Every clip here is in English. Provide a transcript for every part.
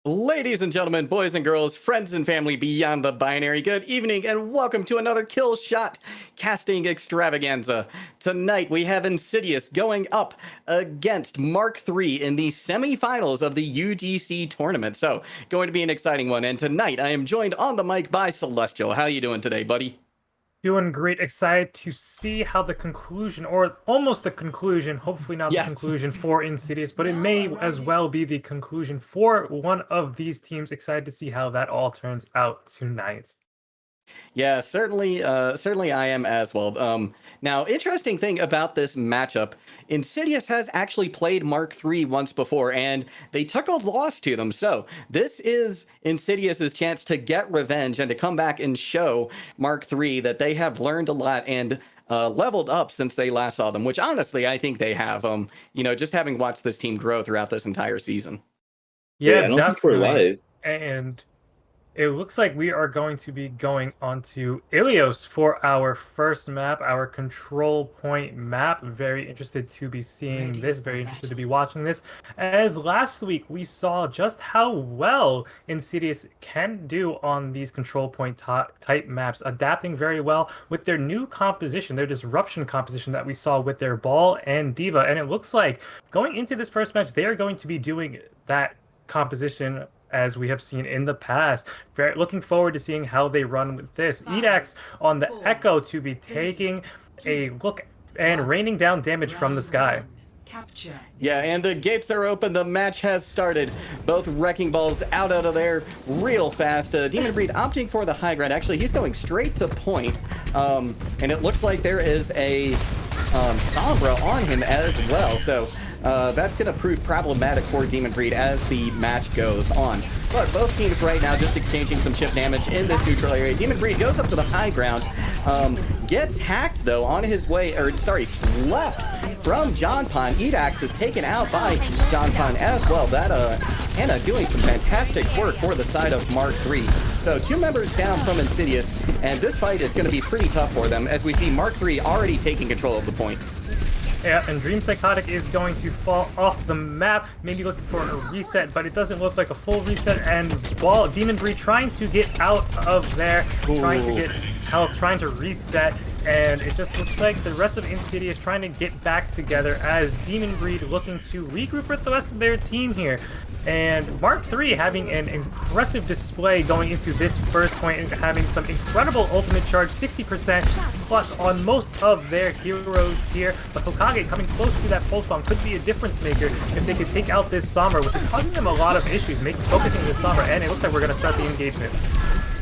Ladies and gentlemen, boys and girls, friends and family beyond the binary, good evening and welcome to another kill shot casting extravaganza. Tonight we have Insidious going up against Mark III in the semifinals of the UGC tournament. So, going to be an exciting one. And tonight I am joined on the mic by Celestial. How you doing today, buddy? Doing great. Excited to see how the conclusion, or almost the conclusion, hopefully not the conclusion for Insidious, but it may as well be the conclusion for one of these teams. Excited to see how that all turns out tonight. Yeah, certainly I am as well. Now, interesting thing about this matchup, Insidious has actually played Mark III once before, and they took a loss to them. So this is Insidious's chance to get revenge and to come back and show Mark III that they have learned a lot and leveled up since they last saw them, which honestly I think they have. Just having watched this team grow throughout this entire season. Yeah, I don't definitely. think we're live. And it looks like we are going to be going onto Ilios for our first map, our control point map. Very interested to be seeing this, very interested to be watching this. As last week we saw just how well Insidious can do on these control point type maps, adapting very well with their new composition, their disruption composition that we saw with their Ball and Diva. And it looks like going into this first match, they are going to be doing that composition as we have seen in the past. Very looking forward to seeing how they run with this. Edax on the Echo to be taking a look and raining down damage from the sky. Yeah, and the gates are open. The match has started. Both Wrecking Balls out of there real fast. Demon Breed opting for the high ground. Actually, he's going straight to point. And it looks like there is a Sombra on him as well. So that's going to prove problematic for Demon Breed as the match goes on. But both teams right now just exchanging some chip damage in this neutral area. Demon Breed goes up to the high ground. Gets hacked, though, on his way, left from John Pon. Edax is taken out by John Pon as well. That, Hannah doing some fantastic work for the side of Mark III. So 2 members down from Insidious, and this fight is going to be pretty tough for them as we see Mark III already taking control of the point. Yeah, and Dream Psychotic is going to fall off the map, maybe looking for a reset, but it doesn't look like a full reset, and Demon Breed trying to get out of there, trying to get health, trying to reset, and it just looks like the rest of Insidious trying to get back together as Demon Breed looking to regroup with the rest of their team here. And Mark III having an impressive display going into this first point and having some incredible ultimate charge, 60% plus on most of their heroes here. But Hokage coming close to that pulse bomb could be a difference maker if they could take out this Sombra, which is causing them a lot of issues, focusing this Sombra, and it looks like we're going to start the engagement.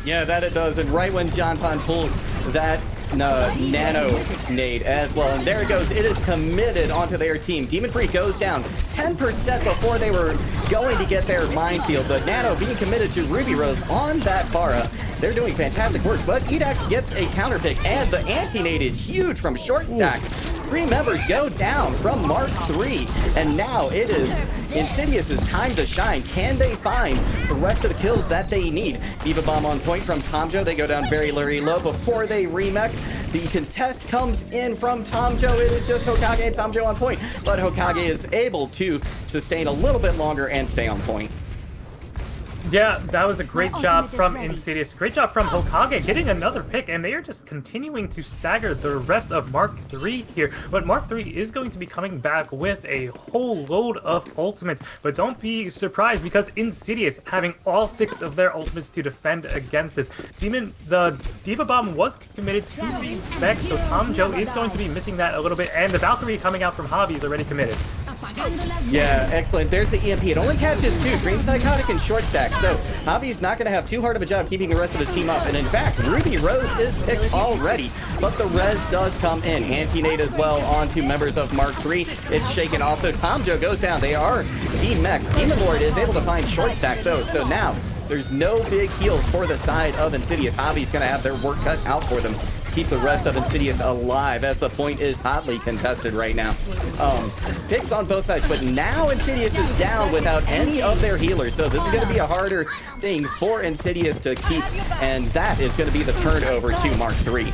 Yeah, that it does, and right when John Pon pulls that nano nade as well, and there it goes. It is committed onto their team. Demon Breed goes down 10% before they were going to get their minefield. The nano being committed to Ruby Rose on that Pharah. They're doing fantastic work, but Edax gets a counter pick, and the anti-nade is huge from short stack. 3 members go down from Mark III, and now it is Insidious's time to shine. Can they find the rest of the kills that they need? Diva Bomb on point from Tomjo. They go down very, very low before they remech. The contest comes in from Tomjo. It is just Hokage and Tomjo on point, but Hokage is able to sustain a little bit longer and stay on point. Yeah, that was a great job from Insidious. Great job from Hokage getting another pick, and they are just continuing to stagger the rest of Mark III here. But Mark III is going to be coming back with a whole load of ultimates. But don't be surprised because Insidious having all 6 of their ultimates to defend against this. The Diva Bomb was committed to the spec, so Tomjo is going to be missing that a little bit, and the Valkyrie coming out from Javi is already committed. Yeah, excellent. There's the EMP. It only catches 2, Dream Psychotic and Short Stack. So Javi's not going to have too hard of a job keeping the rest of his team up. And in fact, Ruby Rose is picked already. But the res does come in. Anti-nade as well onto members of Mark III. It's shaken off. So Tomjo goes down. They are demexed. Demon Lord is able to find Short Stack though. So now there's no big heals for the side of Insidious. Javi's going to have their work cut out for them. Keep the rest of Insidious alive as the point is hotly contested right now. Picks on both sides, but now Insidious is down without any of their healers, so this is going to be a harder thing for Insidious to keep, and that is going to be the turnover to Mark III.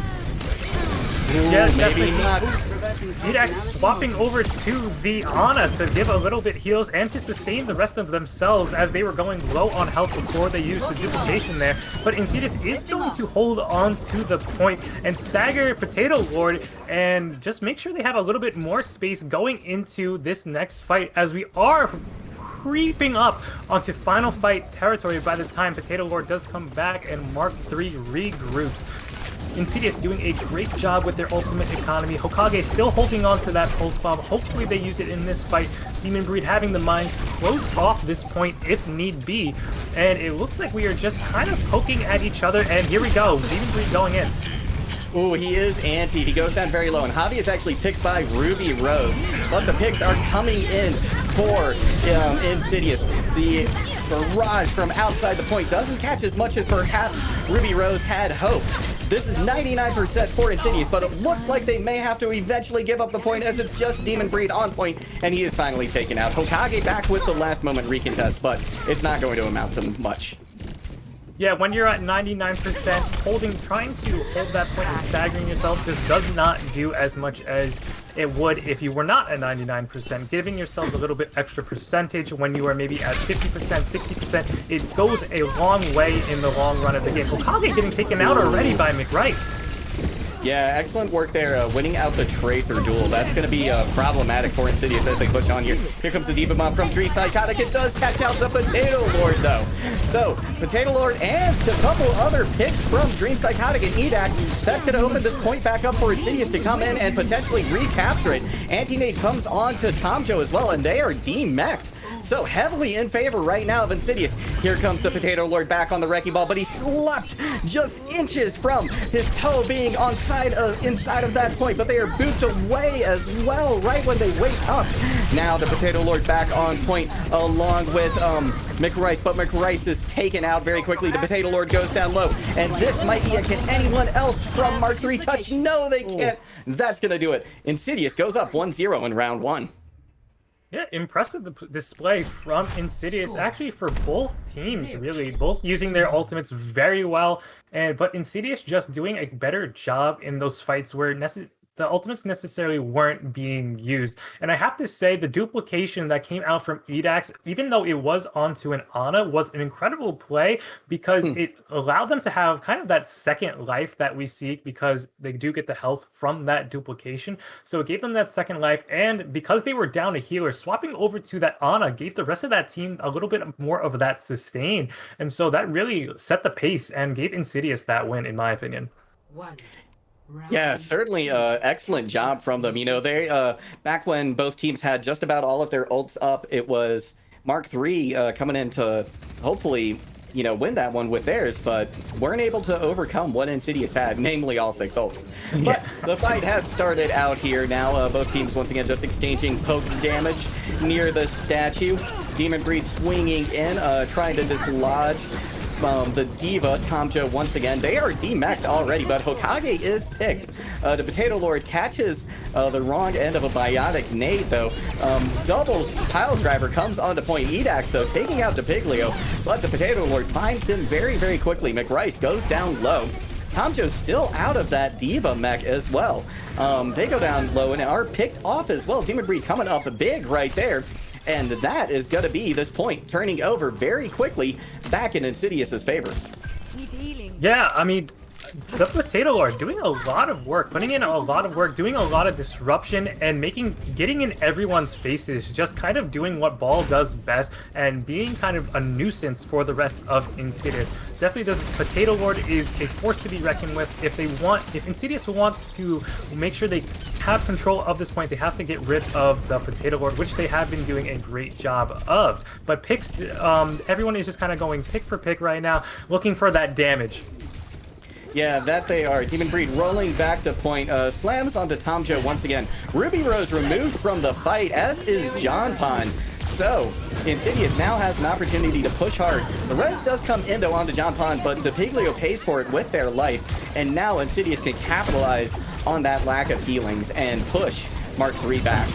Yeah, maybe definitely. not. Edax swapping over to the Ana to give a little bit heals and to sustain the rest of themselves as they were going low on health before they used the duplication there. But Insidious is going to hold on to the point and stagger Potato Lord and just make sure they have a little bit more space going into this next fight, as we are creeping up onto final fight territory by the time Potato Lord does come back and Mark III regroups. Insidious doing a great job with their ultimate economy. Hokage still holding on to that pulse bomb. Hopefully they use it in this fight. Demon Breed having the mind to close off this point if need be. And it looks like we are just kind of poking at each other. And here we go. Demon Breed going in. Ooh, he is anti. He goes down very low, and Javi is actually picked by Ruby Rose. But the picks are coming in for Insidious. The barrage from outside the point doesn't catch as much as perhaps Ruby Rose had hoped. This is 99% for Insidious, but it looks like they may have to eventually give up the point as it's just Demon Breed on point, and he is finally taken out. Hokage back with the last moment recontest, but it's not going to amount to much. Yeah, when you're at 99%, trying to hold that point and staggering yourself just does not do as much as it would if you were not at 99%. Giving yourselves a little bit extra percentage when you are maybe at 50%, 60%, it goes a long way in the long run of the game. Hokage getting taken out already by McRice. Yeah, excellent work there, winning out the Tracer duel. That's going to be problematic for Insidious as they push on here. Here comes the Diva Bomb from Dream Psychotic. It does catch out the Potato Lord, though. So, Potato Lord and a couple other picks from Dream Psychotic and Edax. That's going to open this point back up for Insidious to come in and potentially recapture it. Anti-Nade comes on to Tomjo as well, and they are demeched. So heavily in favor right now of Insidious. Here comes the Potato Lord back on the wrecking ball, but he slept just inches from his toe being inside of that point, but they are booped away as well right when they wake up. Now the Potato Lord back on point along with McRice, but McRice is taken out very quickly. The Potato Lord goes down low, and this might be a can anyone else from Mark III touch? No, they can't. That's gonna do it. Insidious goes up 1-0 in round one. Yeah, impressive display from Insidious, actually for both teams, really. Both using their ultimates very well, but Insidious just doing a better job in those fights where the ultimates necessarily weren't being used. And I have to say, the duplication that came out from Edax, even though it was onto an Ana, was an incredible play because it allowed them to have kind of that second life that we seek, because they do get the health from that duplication. So it gave them that second life, and because they were down a healer, swapping over to that Ana gave the rest of that team a little bit more of that sustain. And so that really set the pace and gave Insidious that win, in my opinion. Yeah, certainly excellent job from them. You know, they back when both teams had just about all of their ults up, it was Mark III coming in to hopefully, you know, win that one with theirs, but weren't able to overcome what Insidious had, namely all 6 ults. But the fight has started out here now. Both teams once again just exchanging poke damage near the statue. Demon Breed swinging in, trying to dislodge the Diva, Tomjo, once again. They are demeched already, but Hokage is picked. The Potato Lord catches the wrong end of a biotic nade, though. Doubles Pile Driver comes onto point. Edax, though, taking out the Piglio, but the Potato Lord finds him very, very quickly. McRice goes down low. Tomjo's still out of that Diva mech as well. They go down low and are picked off as well. Demon Breed coming up big right there. And that is going to be this point turning over very quickly back in Insidious's favor. Yeah, I mean, the Potato Lord doing a lot of work, putting in a lot of work, doing a lot of disruption, and getting in everyone's faces, just kind of doing what Ball does best and being kind of a nuisance for the rest of Insidious. Definitely the Potato Lord is a force to be reckoned with. If Insidious wants to make sure they have control of this point, they have to get rid of the Potato Lord, which they have been doing a great job of. But picks, everyone is just kind of going pick for pick right now, looking for that damage. Yeah, that they are. Demon Breed rolling back to point, slams onto Tomjo once again. Ruby Rose removed from the fight, as is John Pond. So, Insidious now has an opportunity to push hard. The res does come in though onto John Pond, but the Piglio pays for it with their life. And now Insidious can capitalize on that lack of healings and push Mark III back.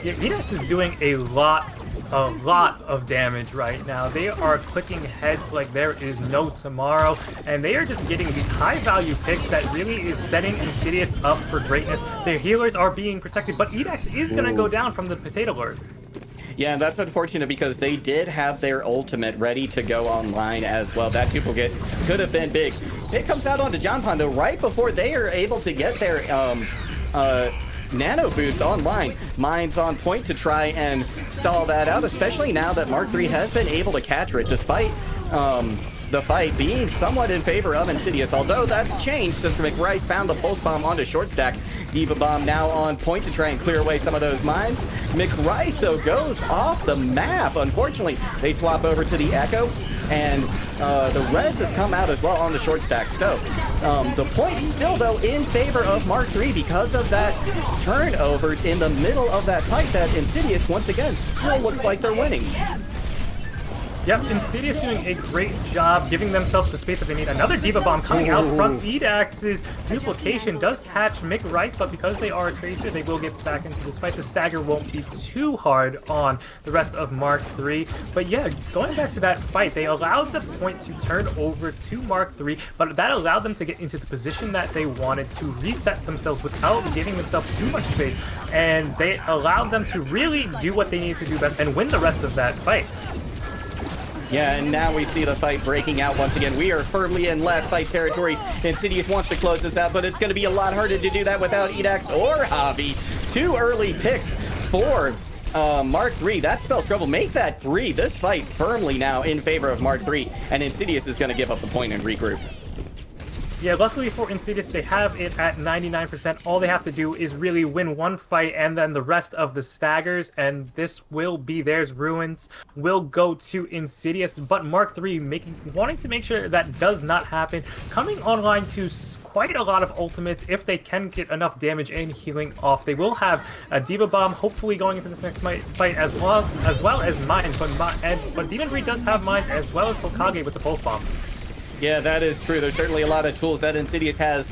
Yeah, Edax is doing a lot a lot of damage right now. They are clicking heads like there is no tomorrow, and they are just getting these high-value picks that really is setting Insidious up for greatness. Their healers are being protected, but Edax is going to go down from the Potato Lord. Yeah, and that's unfortunate because they did have their ultimate ready to go online as well. That duplicate could have been big. It comes out onto John Pond, though, right before they are able to get their nano boost online. Mine's on point to try and stall that out, especially now that Mark III has been able to capture it, despite the fight being somewhat in favor of Insidious, although that's changed since McRice found the pulse bomb onto short stack. Diva Bomb now on point to try and clear away some of those mines. McRice, though, goes off the map. Unfortunately, they swap over to the Echo, and the res has come out as well on the short stack. So the point's still, though, in favor of Mark III because of that turnover in the middle of that fight that Insidious, once again, still looks like they're winning. Yep, Insidious doing a great job giving themselves the space that they need. Another Diva Bomb coming out from Edax's duplication does catch McRice, but because they are a Tracer, they will get back into this fight. The stagger won't be too hard on the rest of Mark III. But yeah, going back to that fight, they allowed the point to turn over to Mark III, but that allowed them to get into the position that they wanted to reset themselves without giving themselves too much space. And they allowed them to really do what they need to do best and win the rest of that fight. Yeah, and now we see the fight breaking out once again. We are firmly in last fight territory. Insidious wants to close this out, but it's going to be a lot harder to do that without Edax or Javi. Two early picks for Mark III. That spells trouble. Make that 3. This fight firmly now in favor of Mark III, and Insidious is going to give up the point and regroup. Yeah, luckily for Insidious, they have it at 99%. All they have to do is really win one fight, and then the rest of the staggers, and this will be theirs. Ruins will go to Insidious, but Mark III wanting to make sure that does not happen. Coming online to quite a lot of ultimates if they can get enough damage and healing off. They will have a Diva Bomb hopefully going into this next fight as well as Mines, but Demon Breed does have Mines as well as Hokage with the Pulse Bomb. Yeah, that is true. There's certainly a lot of tools that Insidious has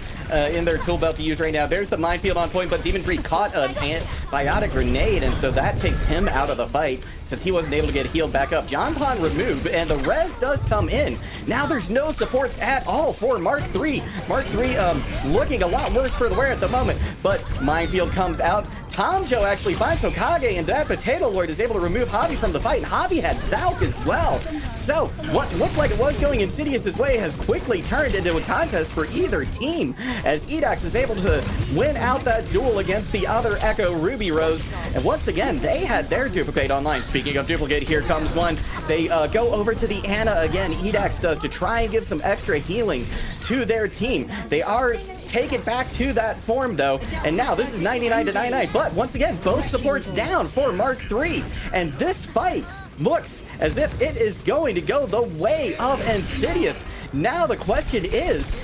in their tool belt to use right now. There's the minefield on point, but Demon Breed caught an antibiotic grenade, and so that takes him out of the fight since he wasn't able to get healed back up. John Pond removed, and the res does come in. Now there's no supports at all for Mark III. Mark III looking a lot worse for the wear at the moment, but minefield comes out. Tom Joe actually finds Hokage, and that Potato Lord is able to remove Javi from the fight, and Javi had Valk as well. So what looked like it was going Insidious's way has quickly turned into a contest for either team, as Edax is able to win out that duel against the other Echo Ruby Rose. And once again, they had their duplicate online. Speaking of duplicate, here comes one. They go over to the Ana again. Edax does to try and give some extra healing to their team. They are taken back to that form though, and now this is 99 to 99. But once again, both supports down for Mark III, and this fight looks as if it is going to go the way of Insidious. Now the question is,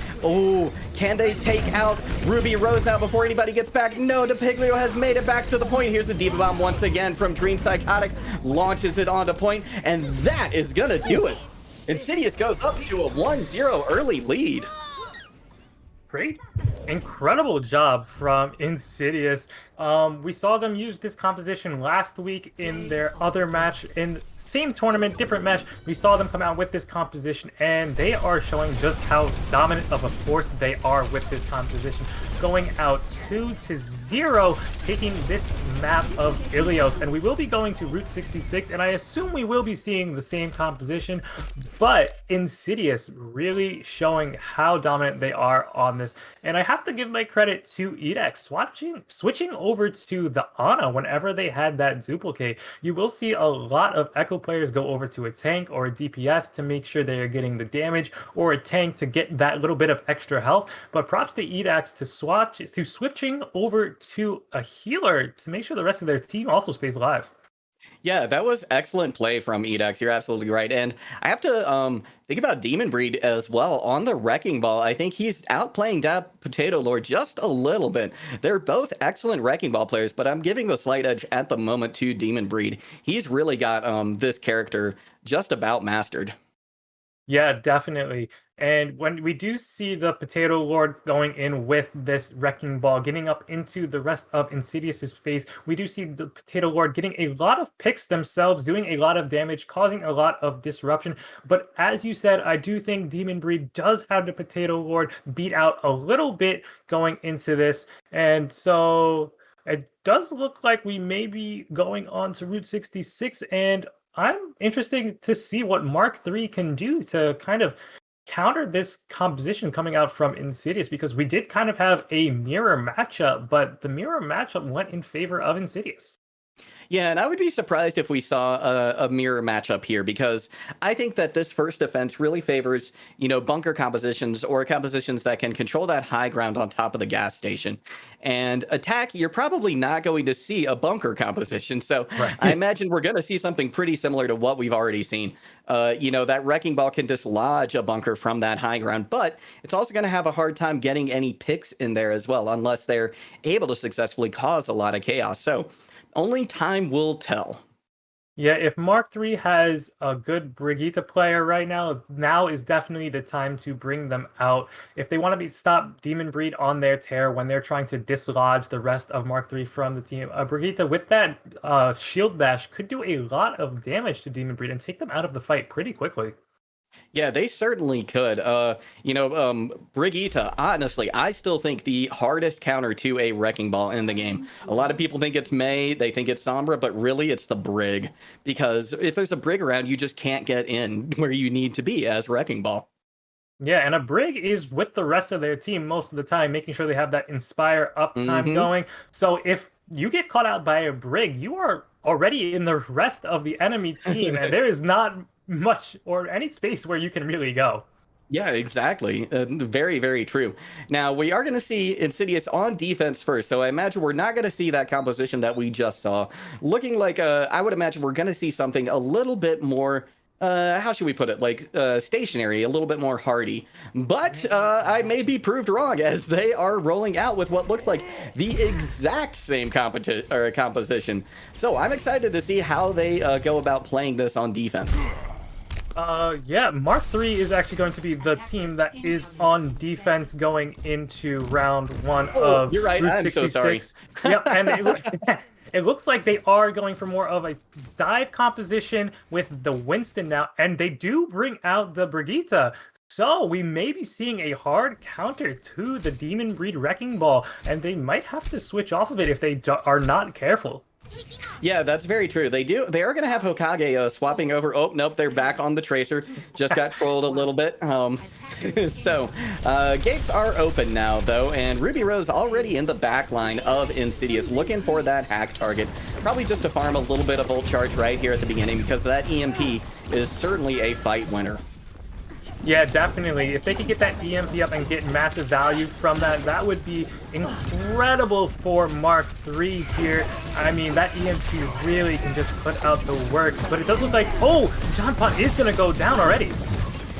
can they take out Ruby Rose now before anybody gets back? No, DePiglio has made it back to the point. Here's the Diva Bomb once again from Dream Psychotic, launches it onto point, and that is gonna do it. Insidious goes up to a 1-0 early lead. Great, incredible job from Insidious. We saw them use this composition last week in their other match in same tournament, different match. We saw them come out with this composition, and they are showing just how dominant of a force they are with this composition. Going out 2-0, taking this map of Ilios, and we will be going to Route 66, and I assume we will be seeing the same composition, but Insidious really showing how dominant they are on this. And I have to give my credit to Edax switching over to the Ana whenever they had that duplicate. You will see a lot of Echo players go over to a tank or a DPS to make sure they are getting the damage, or a tank to get that little bit of extra health. But props to Edax to switching over to a healer to make sure the rest of their team also stays alive. Yeah, that was excellent play from Edax. You're absolutely right. And I have to think about Demon Breed as well on the Wrecking Ball. I think he's outplaying that Potato Lord just a little bit. They're both excellent Wrecking Ball players, but I'm giving the slight edge at the moment to Demon Breed. He's really got this character just about mastered. Yeah, definitely. And when we do see the Potato Lord going in with this Wrecking Ball, getting up into the rest of Insidious's face, we do see the Potato Lord getting a lot of picks themselves, doing a lot of damage, causing a lot of disruption. But as you said, I do think Demon Breed does have the Potato Lord beat out a little bit going into this. And so it does look like we may be going on to Route 66, and I'm interested to see what Mark III can do to kind of counter this composition coming out from Insidious, because we did kind of have a mirror matchup, but the mirror matchup went in favor of Insidious. Yeah, and I would be surprised if we saw a mirror matchup here, because I think that this first defense really favors, bunker compositions or compositions that can control that high ground on top of the gas station. And attack, you're probably not going to see a bunker composition. So Right. I imagine we're going to see something pretty similar to what we've already seen. That wrecking ball can dislodge a bunker from that high ground, but it's also going to have a hard time getting any picks in there as well, unless they're able to successfully cause a lot of chaos. So only time will tell. Yeah, if Mark III has a good Brigitte player right now is definitely the time to bring them out. If they want to stop Demon Breed on their tear when they're trying to dislodge the rest of Mark III from the team, Brigitte with that shield dash could do a lot of damage to Demon Breed and take them out of the fight pretty quickly. Yeah, they certainly could. Brigitte, honestly, I still think the hardest counter to a wrecking ball in the game. A lot of people think it's Mei, they think it's Sombra, but really it's the Brig. Because if there's a Brig around, you just can't get in where you need to be as wrecking ball. Yeah, and a Brig is with the rest of their team most of the time, making sure they have that Inspire uptime going. So if you get caught out by a Brig, you are already in the rest of the enemy team, and there is not much or any space where you can really go. Yeah, exactly. Very, very true. Now, we are going to see Insidious on defense first, so I imagine we're not going to see that composition that we just saw. Looking like, I would imagine we're going to see something a little bit more, how should we put it, like stationary, a little bit more hardy. But I may be proved wrong, as they are rolling out with what looks like the exact same composition. So I'm excited to see how they go about playing this on defense. Yeah, Mark III is actually going to be the team that is on defense going into round one of you're right. Route I'm 66. so sorry. Yep, and it looks like they are going for more of a dive composition with the Winston now, and they do bring out the Brigitte. So we may be seeing a hard counter to the Demon Breed Wrecking Ball, and they might have to switch off of it if they are not careful. Yeah, that's very true. They are going to have Hokage swapping over. Oh, nope, they're back on the Tracer. Just got trolled a little bit. So, gates are open now, though, and Ruby Rose already in the back line of Insidious, looking for that hack target. Probably just to farm a little bit of ult charge right here at the beginning, because that EMP is certainly a fight winner. Yeah, definitely. If they could get that EMP up and get massive value from that, that would be incredible for Mark III here. I mean, that EMP really can just put out the works, but it does look like, oh, John Pont is going to go down already.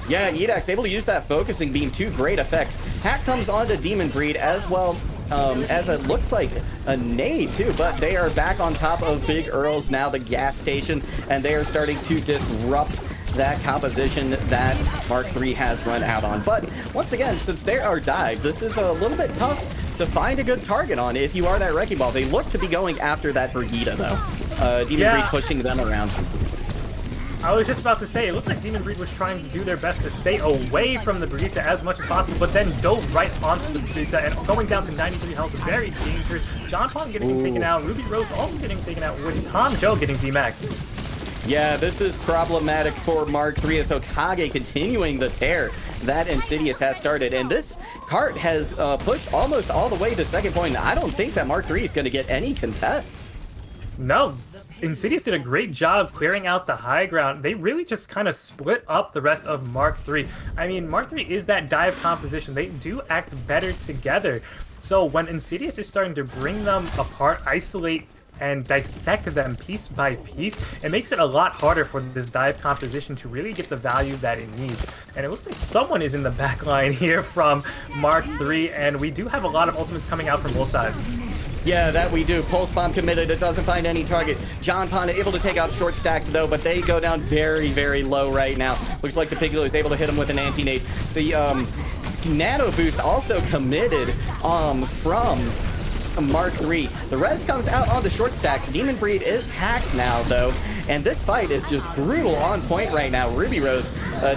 Yeah, Edax able to use that focusing beam to great effect. Hack comes onto Demon Breed as well, as it looks like a nade too, but they are back on top of Big Earl's now, the gas station, and they are starting to disrupt that composition that Mark III has run out on. But once again, since they are dived, this is a little bit tough to find a good target on if you are that wrecking ball. They look to be going after that Brigitte though. Demon Breed pushing them around. I was just about to say, it looked like Demon Breed was trying to do their best to stay away from the Brigitte as much as possible, but then dove right onto the Brigitte and going down to 93 health, very dangerous. John Pond getting taken out, Ruby Rose also getting taken out, with Tom Joe getting DMAxed. Yeah, this is problematic for Mark III as Hokage continuing the tear that Insidious has started. And this cart has pushed almost all the way to second point. I don't think that Mark III is going to get any contests. No, Insidious did a great job clearing out the high ground. They really just kind of split up the rest of Mark III. I mean, Mark III is that dive composition. They do act better together. So when Insidious is starting to bring them apart, isolate, and dissect them piece by piece, it makes it a lot harder for this dive composition to really get the value that it needs. And it looks like someone is in the back line here from Mark III, and we do have a lot of ultimates coming out from both sides. Yeah, that we do. Pulse Bomb committed. It doesn't find any target. John Pond able to take out short stack though, but they go down very, very low right now. Looks like the Piggler is able to hit him with an anti-nade. The Nano Boost also committed from Mark III. The res comes out on the short stack. Demon Breed is hacked now though, and this fight is just brutal on point right now. Ruby Rose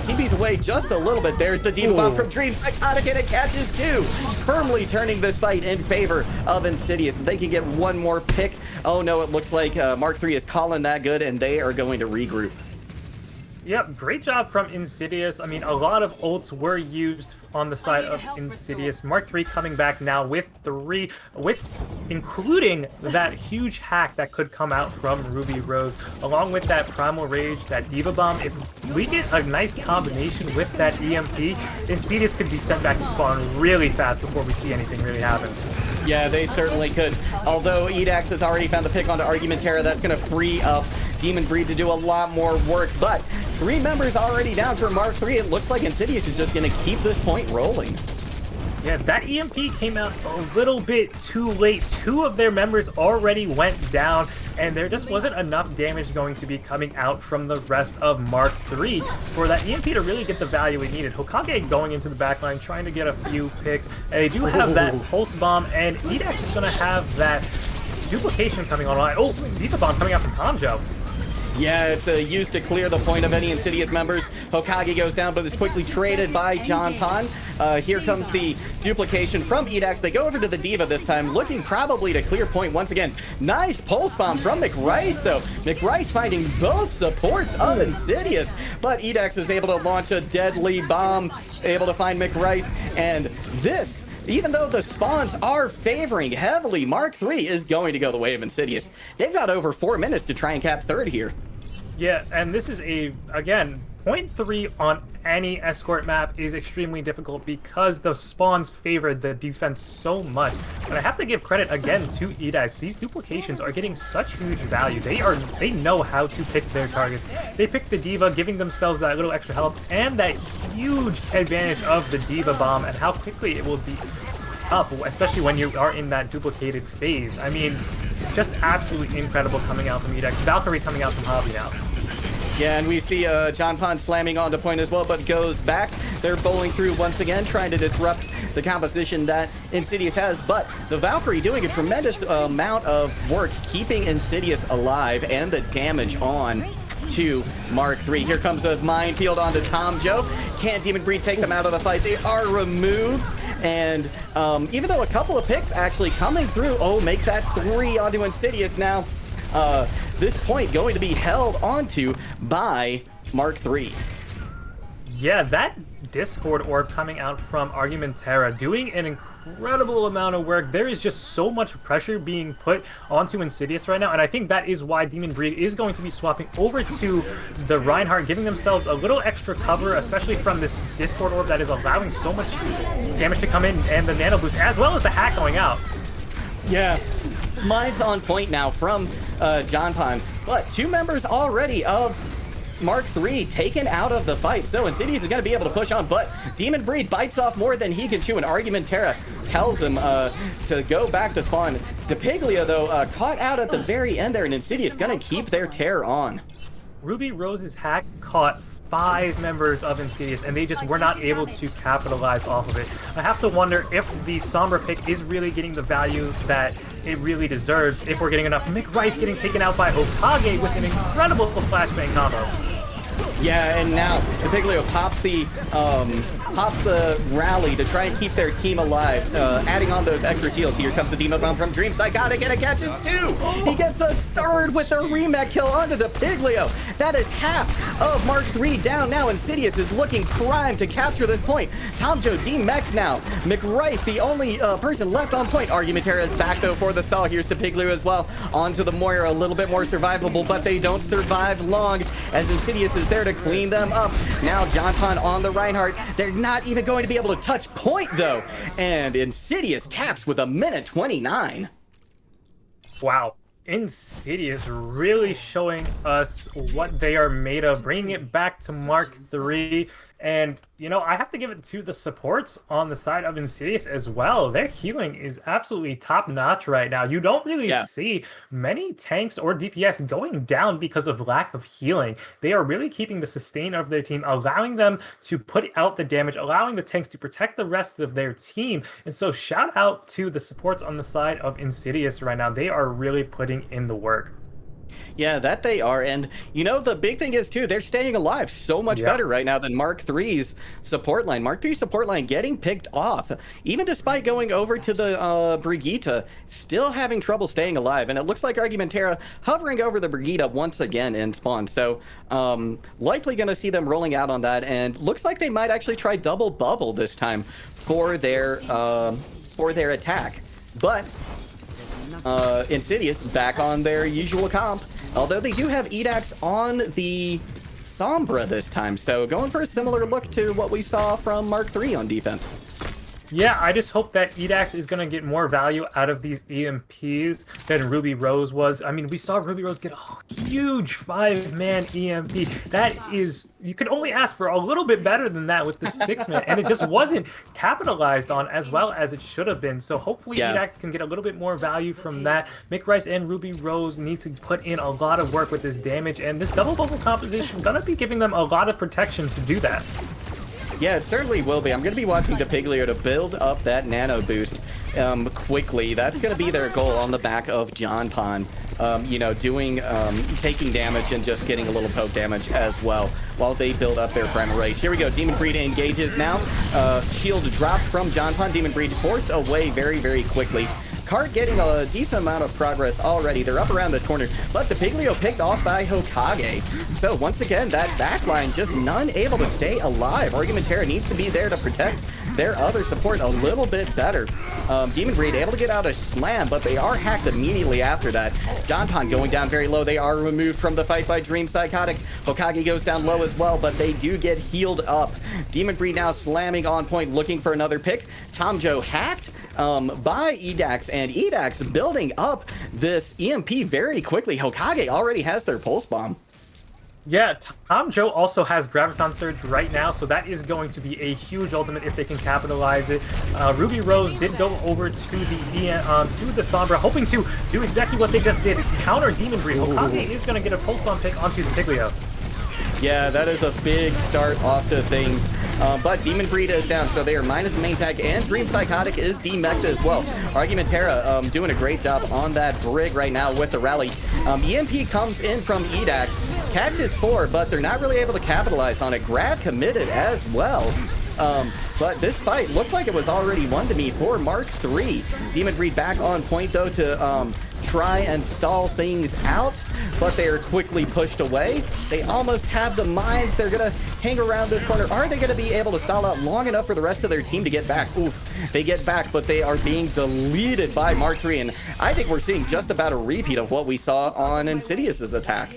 TP's away just a little bit. There's the Diva Bomb from Dream. Psychotic, and it catches two, firmly turning this fight in favor of Insidious. If they can get one more pick. Oh no, it looks like Mark III is calling that good, and they are going to regroup. Yep, great job from Insidious. I mean, a lot of ults were used on the side of Insidious. Mark III coming back now with including that huge hack that could come out from Ruby Rose, along with that Primal Rage, that Diva Bomb. If we get a nice combination with that EMP, Insidious could be sent back to spawn really fast before we see anything really happen. Yeah, they certainly could. Although Edax has already found the pick onto Argumentera, that's going to free up Demon Breed to do a lot more work. But 3 members already down for Mark III. It looks like Insidious is just going to keep this point rolling. Yeah, that EMP came out a little bit too late. 2 of their members already went down, and there just wasn't enough damage going to be coming out from the rest of Mark III for that EMP to really get the value it needed. Hokage going into the backline, trying to get a few picks, and they do have that Pulse Bomb, and Edax is going to have that duplication coming online. Oh, Diva Bomb coming out from Tomjo. Yeah, it's used to clear the point of any Insidious members. Hokage goes down, but is quickly traded by John Pond. Here comes the duplication from Edax. They go over to the Diva this time, looking probably to clear point once again. Nice Pulse Bomb from McRice, though. McRice finding both supports of Insidious, but Edax is able to launch a deadly bomb, able to find McRice, and this, even though the spawns are favoring heavily, Mark III is going to go the way of Insidious. They've got over 4 minutes to try and cap third here. Yeah, and this is again, point 3 on any escort map is extremely difficult because the spawns favored the defense so much. But I have to give credit again to Edax. These duplications are getting such huge value. They know how to pick their targets. They pick the Diva, giving themselves that little extra health and that huge advantage of the Diva Bomb and how quickly it will be up, especially when you are in that duplicated phase. I mean, just absolutely incredible coming out from Edax. Valkyrie coming out from Hobby now. Yeah, and we see John Pond slamming onto point as well, but goes back. They're bowling through once again, trying to disrupt the composition that Insidious has, but the Valkyrie doing a tremendous amount of work keeping Insidious alive and the damage on to Mark III. Here comes a minefield onto Tomjo. Can't Demon Breed take them out of the fight? They are removed. And even though a couple of picks actually coming through, make that 3 onto Insidious now. This point going to be held onto by Mark III. Yeah, that Discord orb coming out from Argumentera doing an incredible amount of work. There is just so much pressure being put onto Insidious right now, and I think that is why Demon Breed is going to be swapping over to the Reinhardt, giving themselves a little extra cover, especially from this Discord orb that is allowing so much damage to come in, and the Nano Boost, as well as the hack going out. Yeah, mine's on point now from John Pond, but 2 members already of Mark III taken out of the fight, so Insidious is going to be able to push on, but Demon Breed bites off more than he can chew, and Argumentera tells him to go back to spawn. DePiglia, though, caught out at the very end there, and Insidious going to keep their terror on. Ruby Rose's hack caught 5 members of Insidious, and they just were not able to capitalize off of it. I have to wonder if the Sombra pick is really getting the value that it really deserves, if we're getting enough. McRice getting taken out by Hokage with an incredible flashbang combo. Yeah, and now DePiglio pops the rally to try and keep their team alive, adding on those extra shields. Here comes the Diva Bomb from Dream. Psychotic, and it catches 2. He gets a 3rd with a remake kill onto DePiglio. That is half of Mark III down now. Insidious is looking primed to capture this point. Tomjo D-Mex now. McRice, the only person left on point. Argumentera is back, though, for the stall. Here's DePiglio as well. Onto the Moira, a little bit more survivable, but they don't survive long as Insidious is there to clean them up. Now John Pond on the Reinhardt. They're not even going to be able to touch point, though. And Insidious caps with 1:29. Wow. Insidious really showing us what they are made of, bringing it back to Mark III. And, you know, I have to give it to the supports on the side of Insidious as well. Their healing is absolutely top notch right now. You don't really Yeah. see many tanks or DPS going down because of lack of healing. They are really keeping the sustain of their team, allowing them to put out the damage, allowing the tanks to protect the rest of their team. And so shout out to the supports on the side of Insidious right now. They are really putting in the work. Yeah, that they are. And, you know, the big thing is, too, they're staying alive so much Yeah. better right now than Mark III's support line. Mark III support line getting picked off, even despite going over to the Brigitte, still having trouble staying alive. And it looks like Argumentera hovering over the Brigitte once again in spawn. So likely going to see them rolling out on that. And looks like they might actually try double bubble this time for their attack. But Insidious back on their usual comp. Although they do have Edax on the Sombra this time, so going for a similar look to what we saw from Mark III on defense. Yeah, I just hope that Edax is going to get more value out of these EMPs than Ruby Rose was. I mean, we saw Ruby Rose get a huge 5-man EMP. That is, you could only ask for a little bit better than that with this 6-man, and it just wasn't capitalized on as well as it should have been. So hopefully Edax can get a little bit more value from that. Mick Rice and Ruby Rose need to put in a lot of work with this damage, and this double bubble composition going to be giving them a lot of protection to do that. Yeah, it certainly will be. I'm going to be watching Depiglio to build up that nano boost quickly. That's going to be their goal on the back of John Pon. You know, taking damage and just getting a little poke damage as well while they build up their primal rage. Here we go. Demon Breed engages now. Shield dropped from John Pon. Demon Breed forced away very, very quickly. Cart getting a decent amount of progress already. They're up around this corner, but Depiglio picked off by Hokage. So once again, that backline just none able to stay alive. Argumentera needs to be there to protect their other support a little bit better. Demon Breed able to get out a slam, but they are hacked immediately after that. John Pon going down very low. They are removed from the fight by Dream Psychotic. Hokage goes down low as well, but they do get healed up. Demon Breed now slamming on point, looking for another pick. Tom Joe hacked by Edax, and Edax building up this EMP very quickly. Hokage already has their pulse bomb. Yeah, Tom Joe also has Graviton Surge right now, so that is going to be a huge ultimate if they can capitalize it. Ruby Rose did go over to the Sombra, hoping to do exactly what they just did, counter Demon Breed. Hokage is going to get a pulse bomb pick onto the Piglio. Yeah, that is a big start off to things. But Demon Breed is down, so they are minus the main tag, and Dream Psychotic is demeched as well. Argumentera doing a great job on that Brig right now with the rally. EMP comes in from Edax. Cactus 4, but they're not really able to capitalize on it. Grab committed as well. But this fight looked like it was already won to me for Mark III. Demon Breed back on point, though, to try and stall things out, but they are quickly pushed away. They almost have the mines. They're going to hang around this corner. Are they going to be able to stall out long enough for the rest of their team to get back? Oof, they get back, but they are being deleted by Mark III, and I think we're seeing just about a repeat of what we saw on Insidious's attack.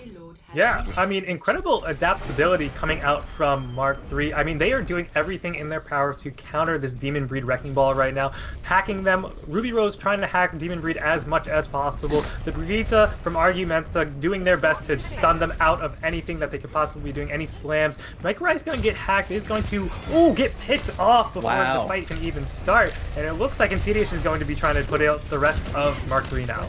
Yeah, I mean, incredible adaptability coming out from Mark III. I mean, they are doing everything in their power to counter this Demon Breed Wrecking Ball right now, packing them. Ruby Rose trying to hack Demon Breed as much as possible. The Brigitte from Argumenta doing their best to stun them out of anything that they could possibly be doing, any slams. Mike Rice going to get hacked, is going to, get picked off before the fight can even start. And it looks like Insidious is going to be trying to put out the rest of Mark III now.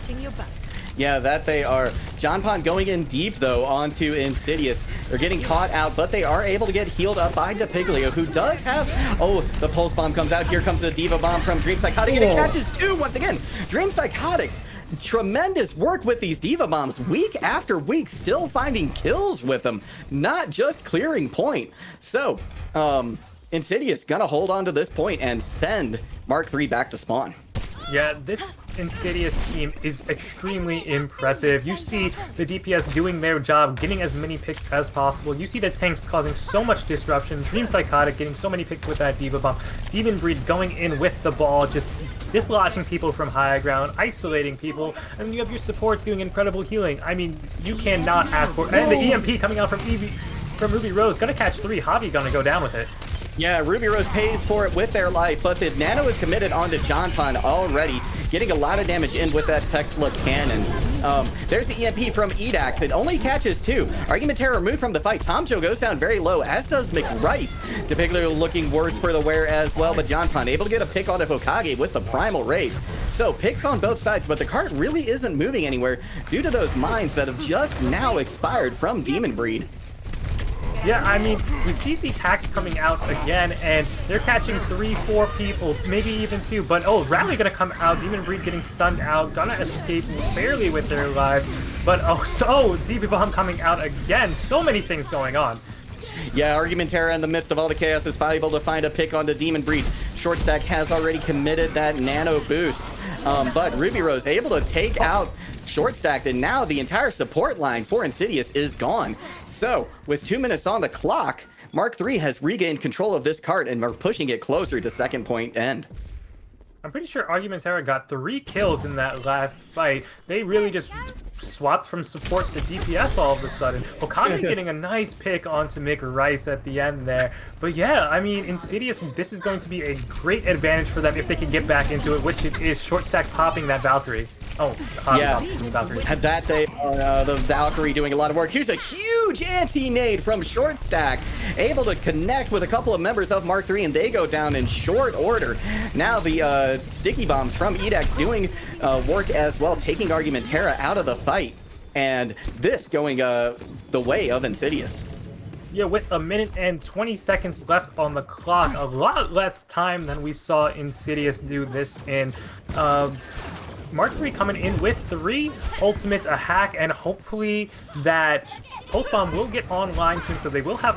Yeah, that they are. John Pon going in deep, though, onto Insidious. They're getting caught out, but they are able to get healed up by Depiglio, who does have... Oh, the Pulse Bomb comes out. Here comes the Diva Bomb from Dream Psychotic, and it catches two once again. Dream Psychotic, tremendous work with these Diva Bombs. Week after week, still finding kills with them, not just clearing point. So, Insidious gonna hold on to this point and send Mark III back to spawn. Yeah, this Insidious team is extremely impressive. You see the DPS doing their job, getting as many picks as possible. You see the tanks causing so much disruption. Dream Psychotic getting so many picks with that Diva Bomb. Demon Breed going in with the ball, just dislodging people from high ground, isolating people, and then you have your supports doing incredible healing. I mean, you cannot ask for... And the EMP coming out from Ruby Rose, gonna catch 3. Javi gonna go down with it. Yeah, Ruby Rose pays for it with their life, but the nano is committed onto John Pon already. getting a lot of damage in with that Tesla cannon. There's the EMP from Edax. It only catches 2. Argumentera removed from the fight. Tomjo goes down very low, as does McRice. Depiggler looking worse for the wear as well, but Johnpon able to get a pick on Hokage with the Primal Rage. So picks on both sides, but the cart really isn't moving anywhere due to those mines that have just now expired from Demon Breed. Yeah, I mean, we see these hacks coming out again, and they're catching 3, 4 people, maybe even 2. But, oh, Rally gonna come out, Demon Breed getting stunned out, gonna escape barely with their lives. But, oh, so, DB Bomb coming out again. So many things going on. Yeah, Argumentera in the midst of all the chaos is able to find a pick on the Demon Breed. Short Stack has already committed that nano boost. But Ruby Rose able to take out Short Stacked, and now the entire support line for Insidious is gone. So, with 2 minutes on the clock, Mark III has regained control of this cart, and we're pushing it closer to second point end. I'm pretty sure Argumentera got 3 kills in that last fight. They really just swapped from support to DPS all of a sudden. Hokage getting a nice pick onto McRice at the end there. But yeah, I mean, Insidious, this is going to be a great advantage for them if they can get back into it, which it is Short Stack popping that Valkyrie. Oh, yeah, Valkyrie. That they are the Valkyrie doing a lot of work. Here's a huge anti-nade from Short Stack, able to connect with a couple of members of Mark III, and they go down in short order. Now the sticky bombs from Edax doing work as well, taking Argumentera out of the fight, and this going the way of Insidious. Yeah, with 1 minute and 20 seconds left on the clock, a lot less time than we saw Insidious do this in. Mark III coming in with 3 ultimates, a hack, and hopefully that Pulse Bomb will get online soon, so they will have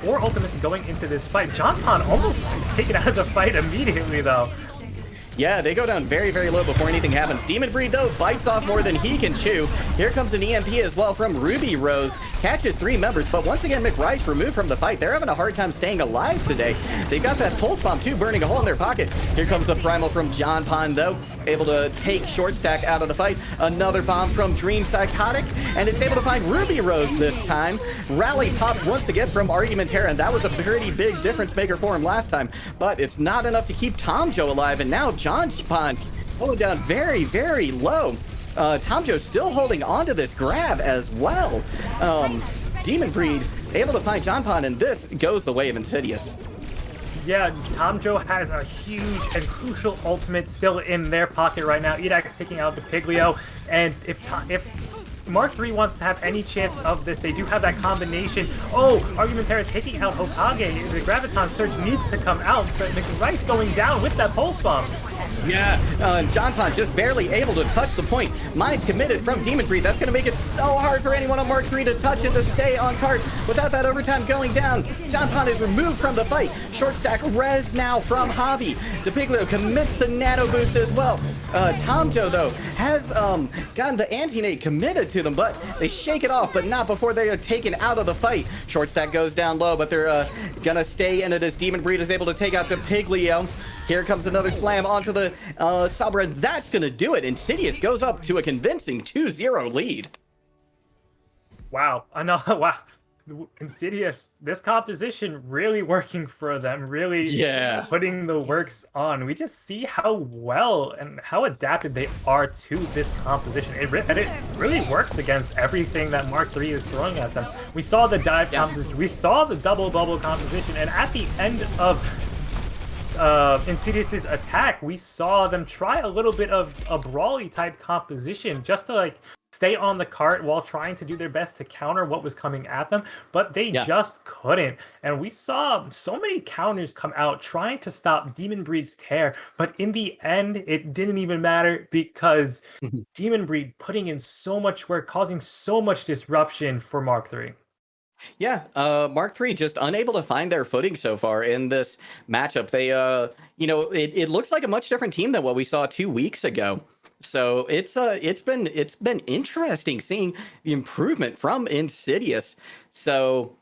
4 ultimates going into this fight. Johnpon almost taken out of the fight immediately, though. Yeah, they go down very, very low before anything happens. Demon Breed, though, bites off more than he can chew. Here comes an EMP as well from Ruby Rose. Catches 3 members, but once again, McRice removed from the fight. They're having a hard time staying alive today. They've got that Pulse Bomb, too, burning a hole in their pocket. Here comes the Primal from Johnpon, though, able to take Short Stack out of the fight. Another bomb from Dream Psychotic, and it's able to find Ruby Rose this time. Rally popped once again from Argumentera, and that was a pretty big difference maker for him last time, but it's not enough to keep Tomjo alive, and now Johnpon going down very, very low. Tomjo still holding on to this grab as well. Demon Breed able to find Johnpon, and this goes the way of Insidious. Yeah, Tomjo has a huge and crucial ultimate still in their pocket right now. Edax taking out the Piglio, and if Mark III wants to have any chance of this, they do have that combination. Oh, Argumentera taking out Hokage. The Graviton Surge needs to come out, but McRice going down with that Pulse Bomb. Yeah, Johnpon just barely able to touch the point. Mines committed from Demon Breed. That's going to make it so hard for anyone on Mark III to touch it, to stay on cart. Without that overtime going down, Johnpon is removed from the fight. Short Stack res now from Javi. DePiglio commits the nano boost as well. Tomjo, though, has gotten the anti-nade committed to them, but they shake it off, but not before they are taken out of the fight. Short Stack goes down low, but they're gonna stay in it as Demon Breed is able to take out DePiglio. Here comes another slam onto the Sabra, and that's gonna do it. Insidious goes up to a convincing 2-0 lead. Wow, I know, wow. Insidious, this composition really working for them, really putting the works on. We just see how well and how adapted they are to this composition. It really works against everything that Mark III is throwing at them. We saw the dive composition, we saw the double bubble composition, and at the end of Insidious's attack, we saw them try a little bit of a brawly type composition just to like stay on the cart while trying to do their best to counter what was coming at them, but they just couldn't. And we saw so many counters come out trying to stop Demon Breed's tear, but in the end, it didn't even matter because Demon Breed putting in so much work, causing so much disruption for Mark III. Yeah, Mark III just unable to find their footing so far in this matchup. They, it looks like a much different team than what we saw 2 weeks ago. So it's been interesting seeing the improvement from Insidious. So,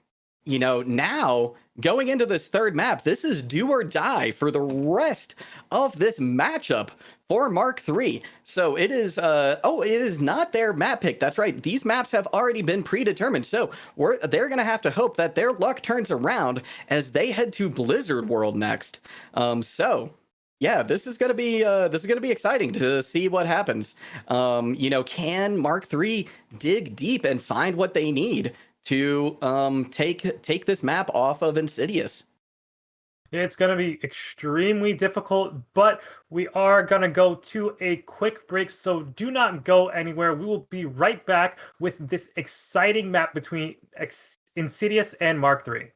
now going into this third map, this is do or die for the rest of this matchup for Mark III. So it is, it is not their map pick. That's right. These maps have already been predetermined. So they're going to have to hope that their luck turns around as they head to Blizzard World next. So Yeah, this is gonna be exciting to see what happens. Can Mark III dig deep and find what they need to take this map off of Insidious? It's going to be extremely difficult, but we are going to go to a quick break, so do not go anywhere. We will be right back with this exciting map between Insidious and Mark III.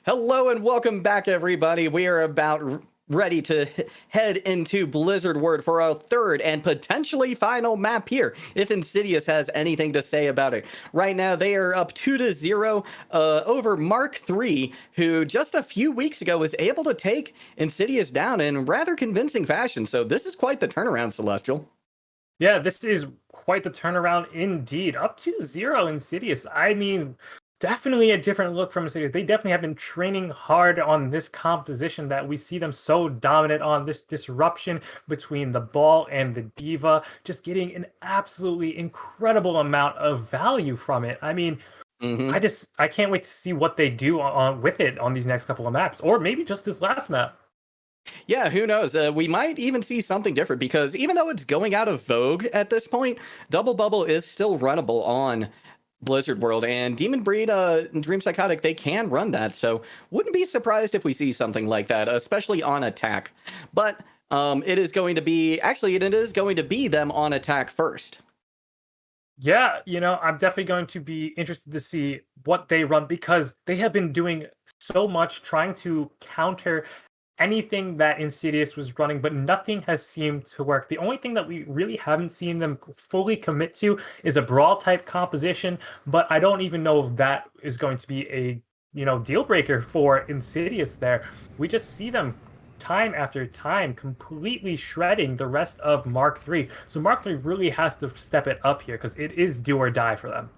Hello and welcome back, everybody. We are about ready to head into Blizzard World for our third and potentially final map here, if Insidious has anything to say about it. Right now, they are up 2-0 over Mark III, who just a few weeks ago was able to take Insidious down in rather convincing fashion. So this is quite the turnaround, Celestial. Yeah, this is quite the turnaround indeed. Up to 0 Insidious. I mean, definitely a different look from Insidious. They definitely have been training hard on this composition that we see them so dominant on, this disruption between the ball and the diva, just getting an absolutely incredible amount of value from it. I mean, Mm-hmm. I can't wait to see what they do on with it on these next couple of maps, or maybe just this last map. Yeah, who knows? We might even see something different because even though it's going out of vogue at this point, Double Bubble is still runnable on Blizzard World, and Demon Breed, Dream Psychotic, they can run that. So wouldn't be surprised if we see something like that, especially on attack. But it is going to be it is going to be them on attack first. Yeah, I'm definitely going to be interested to see what they run because they have been doing so much trying to counter anything that Insidious was running, but nothing has seemed to work. The only thing that we really haven't seen them fully commit to is a brawl type composition, but I don't even know if that is going to be a deal breaker for Insidious there. We just see them time after time, completely shredding the rest of Mark III. So Mark III really has to step it up here because it is do or die for them.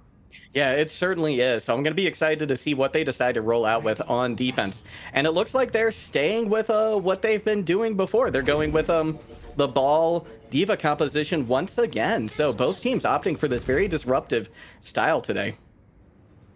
Yeah, it certainly is. So I'm going to be excited to see what they decide to roll out with on defense. And it looks like they're staying with what they've been doing before. They're going with the ball diva composition once again. So both teams opting for this very disruptive style today.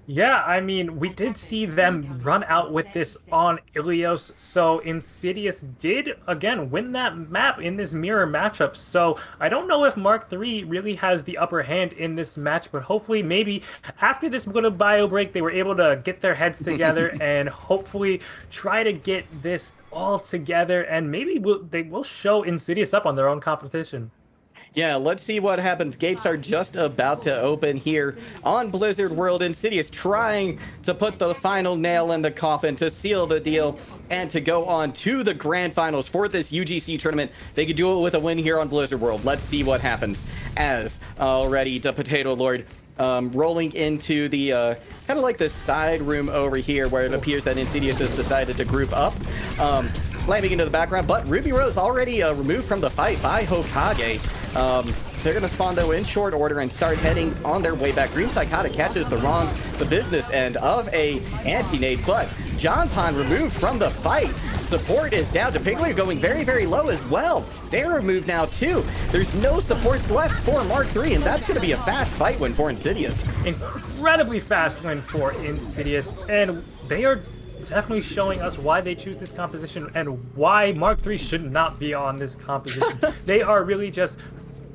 Yeah, I mean, we did see them run out with this on Ilios, so Insidious did, again, win that map in this mirror matchup, so I don't know if Mark III really has the upper hand in this match, but hopefully, maybe after this little bio break, they were able to get their heads together and hopefully try to get this all together, and maybe they will show Insidious up on their own competition. Yeah, let's see what happens. Gates are just about to open here on Blizzard World. Insidious trying to put the final nail in the coffin to seal the deal and to go on to the grand finals for this UGC tournament. They could do it with a win here on Blizzard World. Let's see what happens as already the Potato Lord rolling into the kind of like the side room over here where it appears that Insidious has decided to group up. Slamming into the background, but Ruby Rose already removed from the fight by Hokage. They're going to spawn, though, in short order and start heading on their way back. Dream Psychotic catches the business end of a anti-nade, but John Pond removed from the fight. Support is down to Pigler going very, very low as well. They're removed now, too. There's no supports left for Mark III, and that's going to be a fast fight win for Insidious. Incredibly fast win for Insidious, and they are definitely showing us why they choose this composition and why Mark III should not be on this composition. They are really just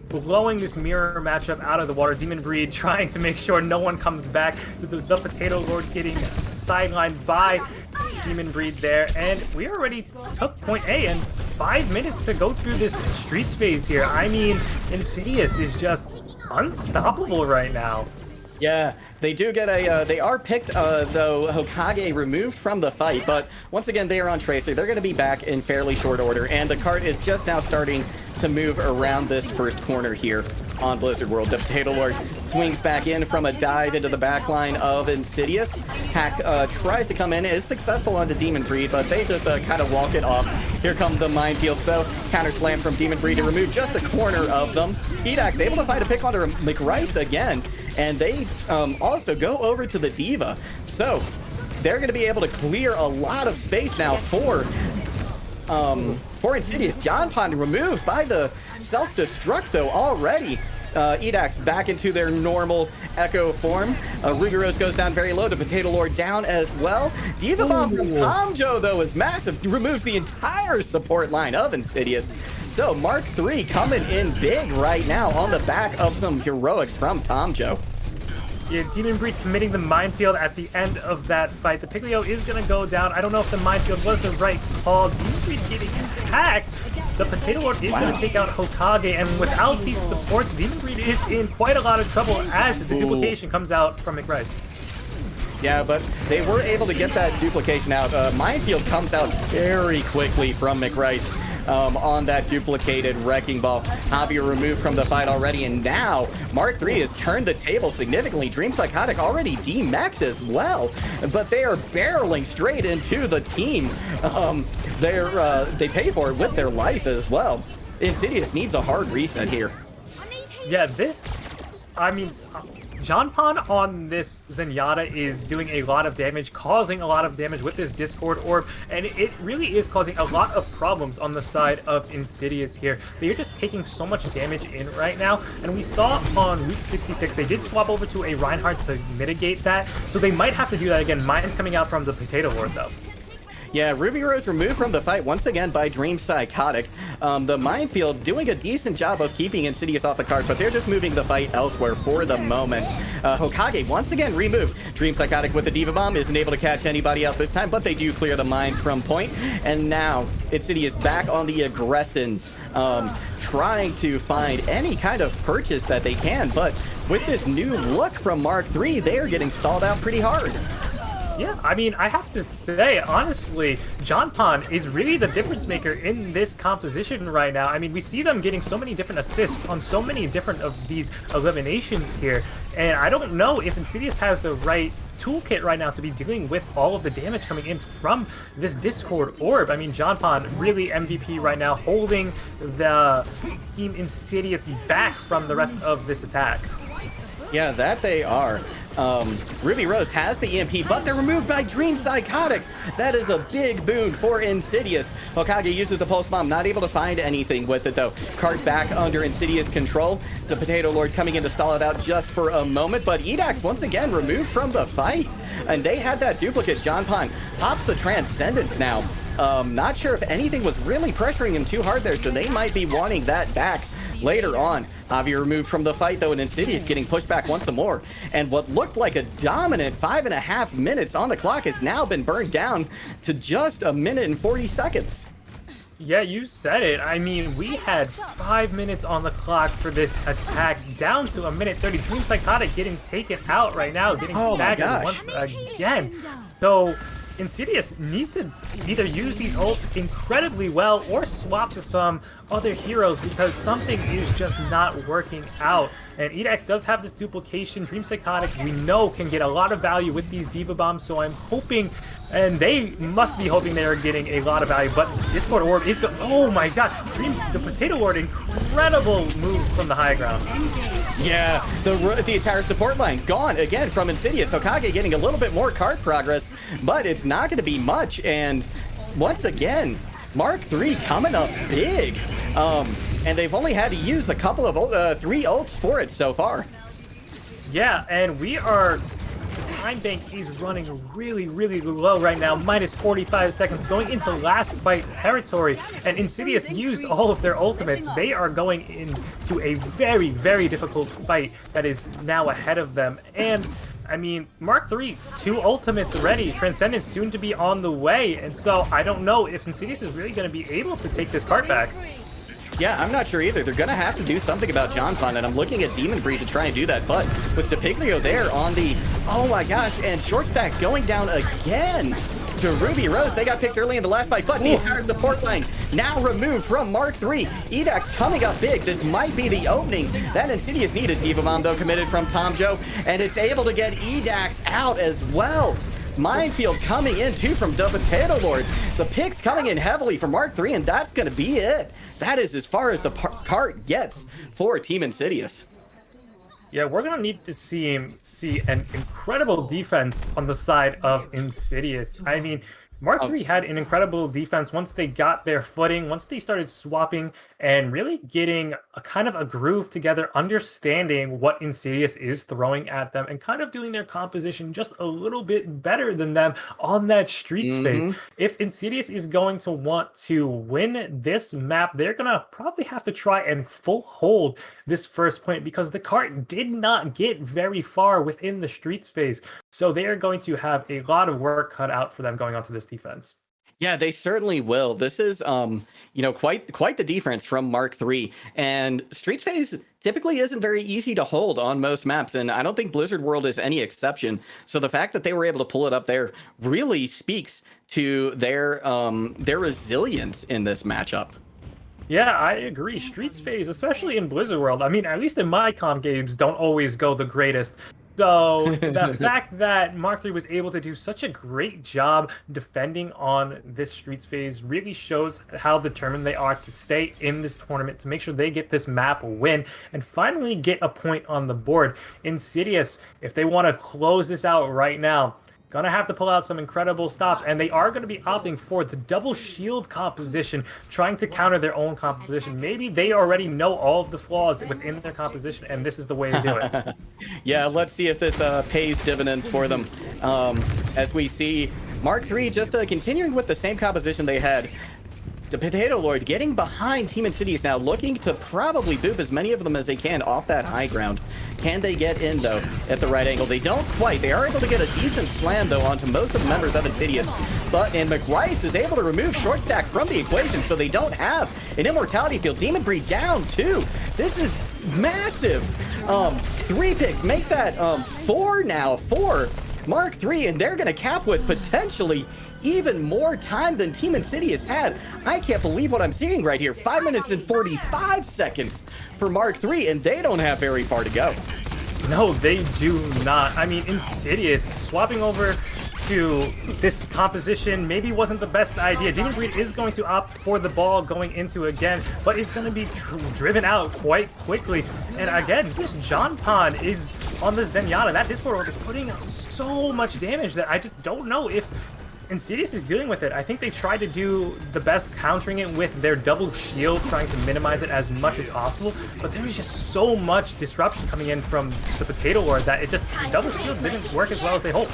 blowing this mirror matchup out of the water. Demon Breed trying to make sure no one comes back. The Potato Lord getting sidelined by Demon Breed there. And we already took point A and 5 minutes to go through this streets phase here. I mean, Insidious is just unstoppable right now. Yeah, they do get they are picked, though, Hokage removed from the fight, but once again, they are on Tracer. They're going to be back in fairly short order, and the cart is just now starting to move around this first corner here on Blizzard World. The Potato Lord swings back in from a dive into the backline of Insidious. Hack tries to come in, is successful onto Demon Breed, but they just kind of walk it off. Here comes the minefield, so counter slam from Demon Breed to remove just a corner of them. Edax able to find a pick onto McRice again, and they also go over to the Diva. So they're going to be able to clear a lot of space now for Insidious. John Pond removed by the self-destruct, though, already. Edax back into their normal Echo form. Ruby Rose goes down very low. The Potato Lord down as well. Diva Bomb from Tomjo, though, is massive. Removes the entire support line of Insidious. So Mark III coming in big right now on the back of some heroics from Tomjo. Yeah, Demon Breed committing the minefield at the end of that fight. The Piglio is going to go down. I don't know if the minefield was the right call. Demon Breed getting attacked. The Potato Lord is going to take out Hokage, and without these supports, Demon Breed is in quite a lot of trouble as the duplication comes out from McRice. Yeah, but they were able to get that duplication out. Minefield comes out very quickly from McRice. On that duplicated Wrecking Ball. Javier removed from the fight already, and now Mark III has turned the table significantly. Dream Psychotic already demeched as well, but they are barreling straight into the team. They pay for it with their life as well. Insidious needs a hard reset here. Yeah, I mean, John Pond on this Zenyatta is doing a lot of damage, causing a lot of damage with this Discord Orb, and it really is causing a lot of problems on the side of Insidious here. They're just taking so much damage in right now, and we saw on Route 66, they did swap over to a Reinhardt to mitigate that, so they might have to do that again. Mine's coming out from the Potato Lord, though. Yeah, Ruby Rose removed from the fight once again by Dream Psychotic. The minefield doing a decent job of keeping Insidious off the card, but they're just moving the fight elsewhere for the moment. Hokage once again removed. Dream Psychotic with the Diva Bomb isn't able to catch anybody out this time, but they do clear the mines from point. And now Insidious back on the aggression, trying to find any kind of purchase that they can. But with this new look from Mark III, they are getting stalled out pretty hard. Yeah, I mean, I have to say, honestly, John Pond is really the difference maker in this composition right now. I mean, we see them getting so many different assists on so many different of these eliminations here, and I don't know if Insidious has the right toolkit right now to be dealing with all of the damage coming in from this Discord orb. I mean, John Pond really MVP right now, holding the Team Insidious back from the rest of this attack. Yeah, that they are. Ruby Rose has the EMP, but they're removed by Dream Psychotic. That is a big boon for Insidious. Hokage uses the Pulse Bomb, not able to find anything with it though. Cart back under Insidious control. The Potato Lord coming in to stall it out just for a moment, but Edax once again removed from the fight. And they had that duplicate. John Pond pops the Transcendence now. Not sure if anything was really pressuring him too hard there, so they might be wanting that back later on. Javi removed from the fight though, and Insidious getting pushed back once more. And what looked like a dominant 5.5 minutes on the clock has now been burned down to just 1 minute and 40 seconds. Yeah, you said it. I mean, we had 5 minutes on the clock for this attack, down to 1 minute 30. Dream Psychotic getting taken out right now, getting staggered once again. So Insidious needs to either use these ults incredibly well or swap to some other heroes, because something is just not working out. And Edax does have this duplication. Dream Psychotic, we know, can get a lot of value with these Diva Bombs, so I'm hoping, and they must be hoping they are getting a lot of value, but Discord Orb is oh my god, the Potato Lord, incredible move from the high ground. Yeah, the entire support line gone again from Insidious. Hokage getting a little bit more card progress, but it's not going to be much. And once again, Mark III coming up big. And they've only had to use a couple of 3 ults for it so far. Yeah, and the time bank is running really, really low right now, minus 45 seconds, going into last fight territory, and Insidious used all of their ultimates. They are going into a very, very difficult fight that is now ahead of them. And I mean, Mark III, 2 ultimates ready, Transcendence soon to be on the way, and so I don't know if Insidious is really going to be able to take this cart back. Yeah, I'm not sure either. They're going to have to do something about John Pond, and I'm looking at Demon Breed to try and do that. But with DePiglio there on the, oh my gosh, and short stack going down again to Ruby Rose. They got picked early in the last fight, but the entire support line now removed from Mark III. Edax coming up big. This might be the opening. That Insidious needed. Diva Bomb, though, committed from Tom Joe, and it's able to get Edax out as well. Minefield coming in too from the Potato Lord. The picks coming in heavily from Mark III, and that's going to be it. That is as far as the cart gets for Team Insidious. Yeah, we're going to need to see an incredible defense on the side of Insidious. I mean, Mark III had an incredible defense once they got their footing, once they started swapping and really getting a kind of a groove together, understanding what Insidious is throwing at them and kind of doing their composition just a little bit better than them on that Streets phase. If Insidious is going to want to win this map, they're going to probably have to try and full hold this first point, because the cart did not get very far within the Streets phase. So they are going to have a lot of work cut out for them going onto this defense. Yeah, they certainly will. This is, quite the difference from Mark III. And Streets phase typically isn't very easy to hold on most maps, and I don't think Blizzard World is any exception. So the fact that they were able to pull it up there really speaks to their resilience in this matchup. Yeah, I agree. Streets phase, especially in Blizzard World, I mean, at least in my comp games, don't always go the greatest. So the fact that Mark III was able to do such a great job defending on this Streets phase really shows how determined they are to stay in this tournament, to make sure they get this map win and finally get a point on the board. Insidious, if they want to close this out right now, gonna have to pull out some incredible stops, and they are going to be opting for the double shield composition, trying to counter their own composition. Maybe they already know all of the flaws within their composition, and this is the way to do it. Yeah, let's see if this pays dividends for them. As we see Mark III just continuing with the same composition they had. The Potato Lord getting behind Team Insidious now, looking to probably boop as many of them as they can off that high ground. Can they get in, though, at the right angle? They don't quite. They are able to get a decent slam, though, onto most of the members of Insidious. And McRice is able to remove short stack from the equation, so they don't have an immortality field. Demon Breed down, too. This is massive. 3 picks. Make that 4 now for Mark III, and they're going to cap with potentially even more time than Team Insidious had. I can't believe what I'm seeing right here. 5 minutes and 45 seconds for Mark III, and they don't have very far to go. No, they do not. I mean, Insidious swapping over to this composition maybe wasn't the best idea. Demon Breed is going to opt for the ball going into again, but it's going to be driven out quite quickly. And again, this John Pon is on the Zenyatta. That Discord Orb is putting so much damage that I just don't know if Insidious is dealing with it. I think they tried to do the best countering it with their double shield, trying to minimize it as much as possible, but there was just so much disruption coming in from the Potato Lord that it just, double shield didn't work as well as they hoped.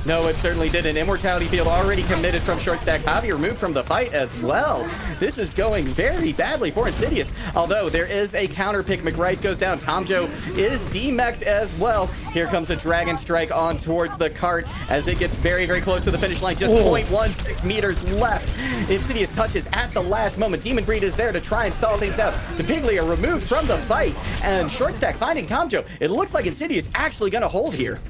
No, it certainly didn't. Immortality Field already committed from short stack. Javi removed from the fight as well. This is going very badly for Insidious. Although there is a counter pick. McRice goes down. Tomjo is demeched as well. Here comes a Dragon Strike on towards the cart as it gets very, very close to the finish line. Just 0.16 meters left. Insidious touches at the last moment. Demon Breed is there to try and stall things out. The Piglia removed from the fight. And short stack finding Tomjo. It looks like Insidious actually going to hold here.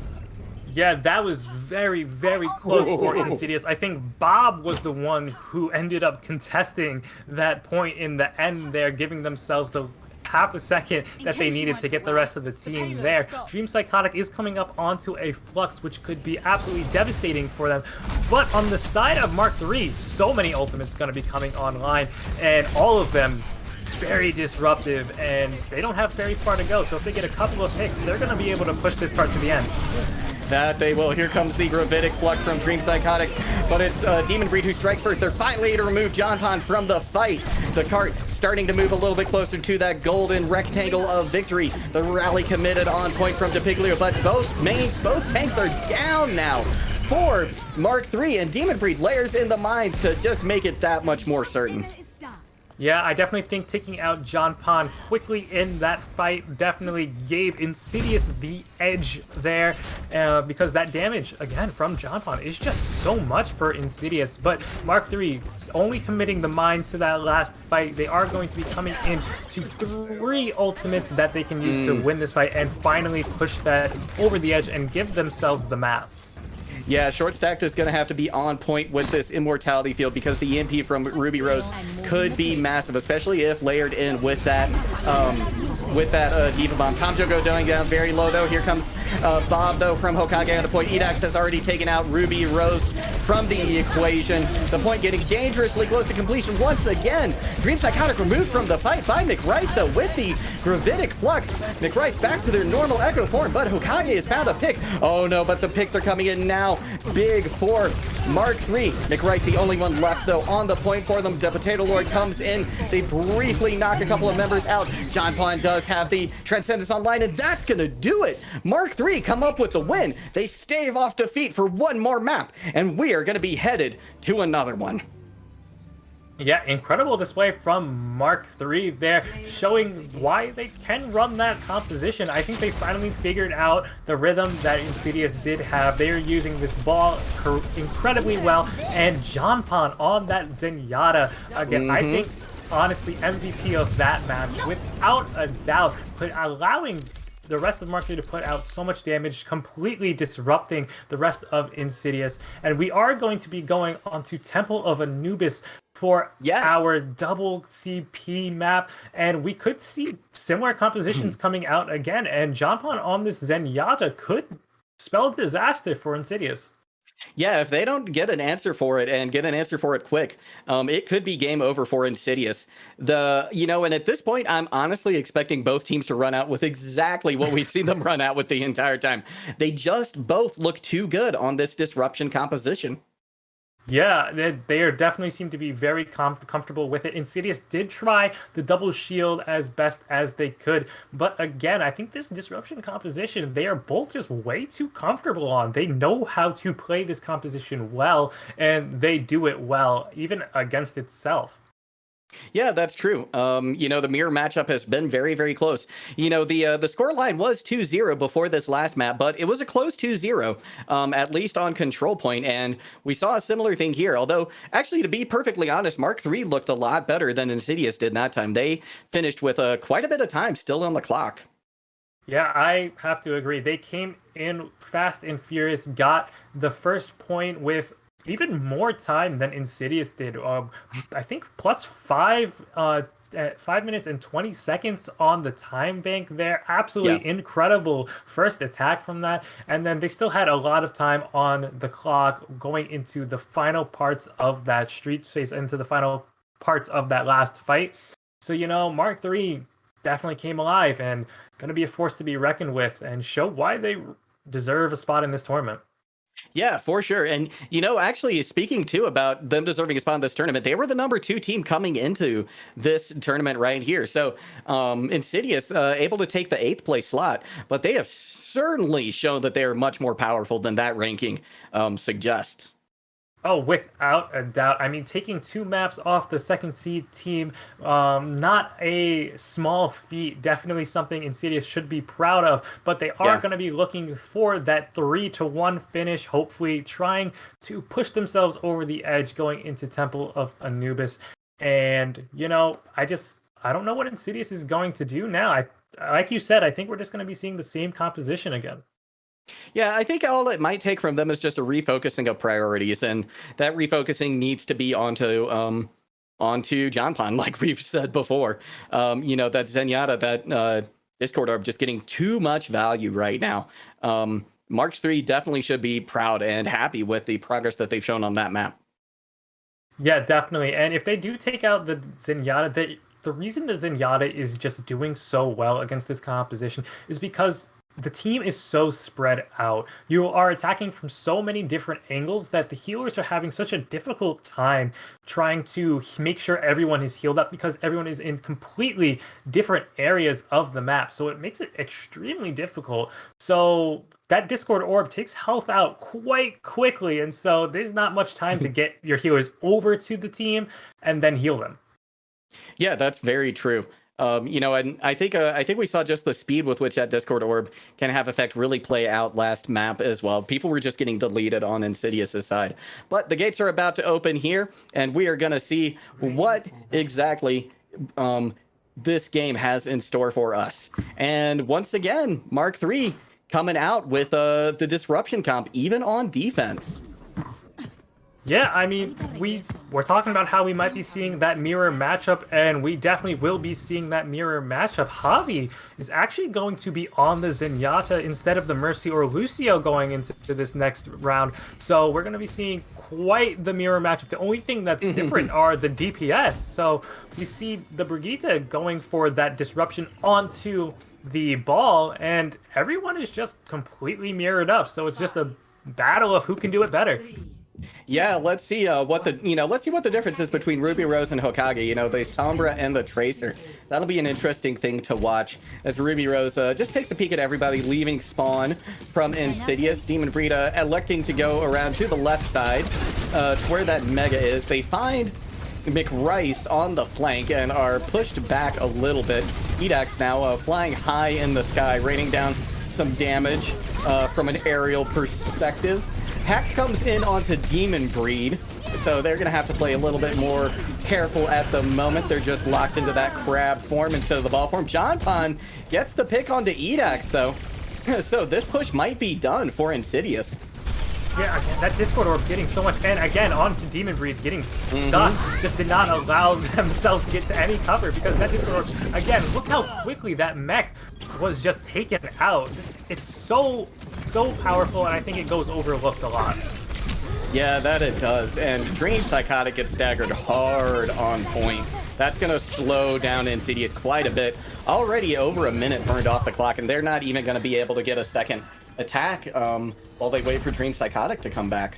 Yeah, that was very, very close for Insidious. I think Bob was the one who ended up contesting that point in the end there, giving themselves the half a second that they needed to get the rest of the team there. Dream Psychotic is coming up onto a Flux, which could be absolutely devastating for them. But on the side of Mark III, so many ultimates going to be coming online, and all of them very disruptive, and they don't have very far to go. So if they get a couple of picks, they're going to be able to push this card to the end. That they will. Here comes the Gravitic Pluck from Dream Psychotic, but it's Demon Breed who strikes first. They're finally able to remove John Pon from the fight. The cart starting to move a little bit closer to that golden rectangle of victory. The rally committed on point from Depiglio, but both tanks are down now for Mark III, and Demon Breed layers in the mines to just make it that much more certain. Yeah, I definitely think taking out John Pon quickly in that fight definitely gave Insidious the edge there, because that damage, again, from John Pon is just so much for Insidious. But Mark III only committing the mines to that last fight. They are going to be coming in to 3 ultimates that they can use to win this fight and finally push that over the edge and give themselves the map. Yeah, short stacked is going to have to be on point with this Immortality Field because the EMP from Ruby Rose could be massive, especially if layered in with that Diva Bomb. Tomjo going down very low though. Here comes Bob though from Hokage on the point. Edax has already taken out Ruby Rose from the equation. The point getting dangerously close to completion once again. Dream Psychotic removed from the fight by McRice though with the Gravitic Flux. McRice back to their normal Echo form, but Hokage has found a pick. Oh no, but the picks are coming in now. Big for Mark III. McRice the only one left though on the point for them. The Potato Lord comes in. They briefly knock a couple of members out. John Pon does have the Transcendence online, and that's gonna do it. Mark III come up with the win. They stave off defeat for one more map, and we are gonna be headed to another one. Yeah, incredible display from Mark III there, showing why they can run that composition. I think they finally figured out the rhythm that Insidious did have. They are using this ball incredibly well, and John Pon on that Zenyatta. Again, I think, honestly, MVP of that match, without a doubt, allowing the rest of Mark III to put out so much damage, completely disrupting the rest of Insidious. And we are going to be going on to Temple of Anubis for our double CP map, and we could see similar compositions coming out again, and John Pon on this Zenyatta could spell disaster for Insidious. Yeah, if they don't get an answer for it and get an answer for it quick, it could be game over for Insidious. And at this point, I'm honestly expecting both teams to run out with exactly what we've seen them run out with the entire time. They just both look too good on this disruption composition. Yeah, they are definitely seem to be very comfortable with it. Insidious did try the double shield as best as they could, but again, I think this disruption composition, they are both just way too comfortable on. They know how to play this composition well, and they do it well, even against itself. Yeah, that's true. The mirror matchup has been very, very close. The score line was 2-0 before this last map, but it was a close 2-0, at least on control point, and we saw a similar thing here. Although, actually, to be perfectly honest, Mark III looked a lot better than Insidious did that time. They finished with quite a bit of time still on the clock. Yeah, I have to agree. They came in fast and furious, got the first point with even more time than Insidious did. I think +5 5 minutes and 20 seconds on the time bank there. Absolutely incredible first attack from that. And then they still had a lot of time on the clock going into the final parts of that street space, into the final parts of that last fight. So, Mark III definitely came alive and going to be a force to be reckoned with and show why they deserve a spot in this tournament. Yeah, for sure. And, actually speaking too about them deserving a spot in this tournament, they were the number 2 team coming into this tournament right here. So Insidious able to take the 8th place slot, but they have certainly shown that they are much more powerful than that ranking suggests. Oh, without a doubt. I mean, taking 2 maps off the second seed team, not a small feat. Definitely something Insidious should be proud of. But they are going to be looking for that 3-1 finish, hopefully trying to push themselves over the edge going into Temple of Anubis. And, I don't know what Insidious is going to do now. Like you said, I think we're just going to be seeing the same composition again. Yeah, I think all it might take from them is just a refocusing of priorities, and that refocusing needs to be onto Jonpon, like we've said before. That Zenyatta, that Discord Orb, just getting too much value right now. Mark III definitely should be proud and happy with the progress that they've shown on that map. Yeah, definitely. And if they do take out the Zenyatta, the reason the Zenyatta is just doing so well against this composition is because the team is so spread out. You are attacking from so many different angles that the healers are having such a difficult time trying to make sure everyone is healed up because everyone is in completely different areas of the map. So it makes it extremely difficult. So that Discord Orb takes health out quite quickly. And so there's not much time to get your healers over to the team and then heal them. Yeah, that's very true. And I think we saw just the speed with which that Discord Orb can have effect really play out last map as well. People were just getting deleted on Insidious's side. But the gates are about to open here, and we are going to see what exactly this game has in store for us. And once again, Mark III coming out with the disruption comp, even on defense. Yeah, I mean, we're talking about how we might be seeing that mirror matchup, and we definitely will be seeing that mirror matchup. Javi is actually going to be on the Zenyatta instead of the Mercy or Lucio going into this next round. So we're going to be seeing quite the mirror matchup. The only thing that's different are the DPS. So we see the Brigitte going for that disruption onto the ball, and everyone is just completely mirrored up. So it's just a battle of who can do it better. Yeah, let's see what the difference is between Ruby Rose and Hokage. The Sombra and the Tracer. That'll be an interesting thing to watch as Ruby Rose just takes a peek at everybody leaving spawn from Insidious. Demon Breed electing to go around to the left side to where that Mega is. They find McRice on the flank and are pushed back a little bit. Edax now flying high in the sky, raining down some damage from an aerial perspective. Hack comes in onto Demon Breed, so they're going to have to play a little bit more careful at the moment. They're just locked into that crab form instead of the ball form. Jonpon gets the pick onto Edax, though. So this push might be done for Insidious. Yeah, again, that Discord Orb getting so much, and again, onto Demon Breed getting stuck. Just did not allow themselves to get to any cover because that Discord Orb, again, look how quickly that mech was just taken out. It's so powerful, and I think it goes overlooked a lot. Yeah, that it does. And Dream Psychotic gets staggered hard on point. That's going to slow down Insidious quite a bit. Already over a minute burned off the clock, and they're not even going to be able to get a second attack while they wait for Dream Psychotic to come back.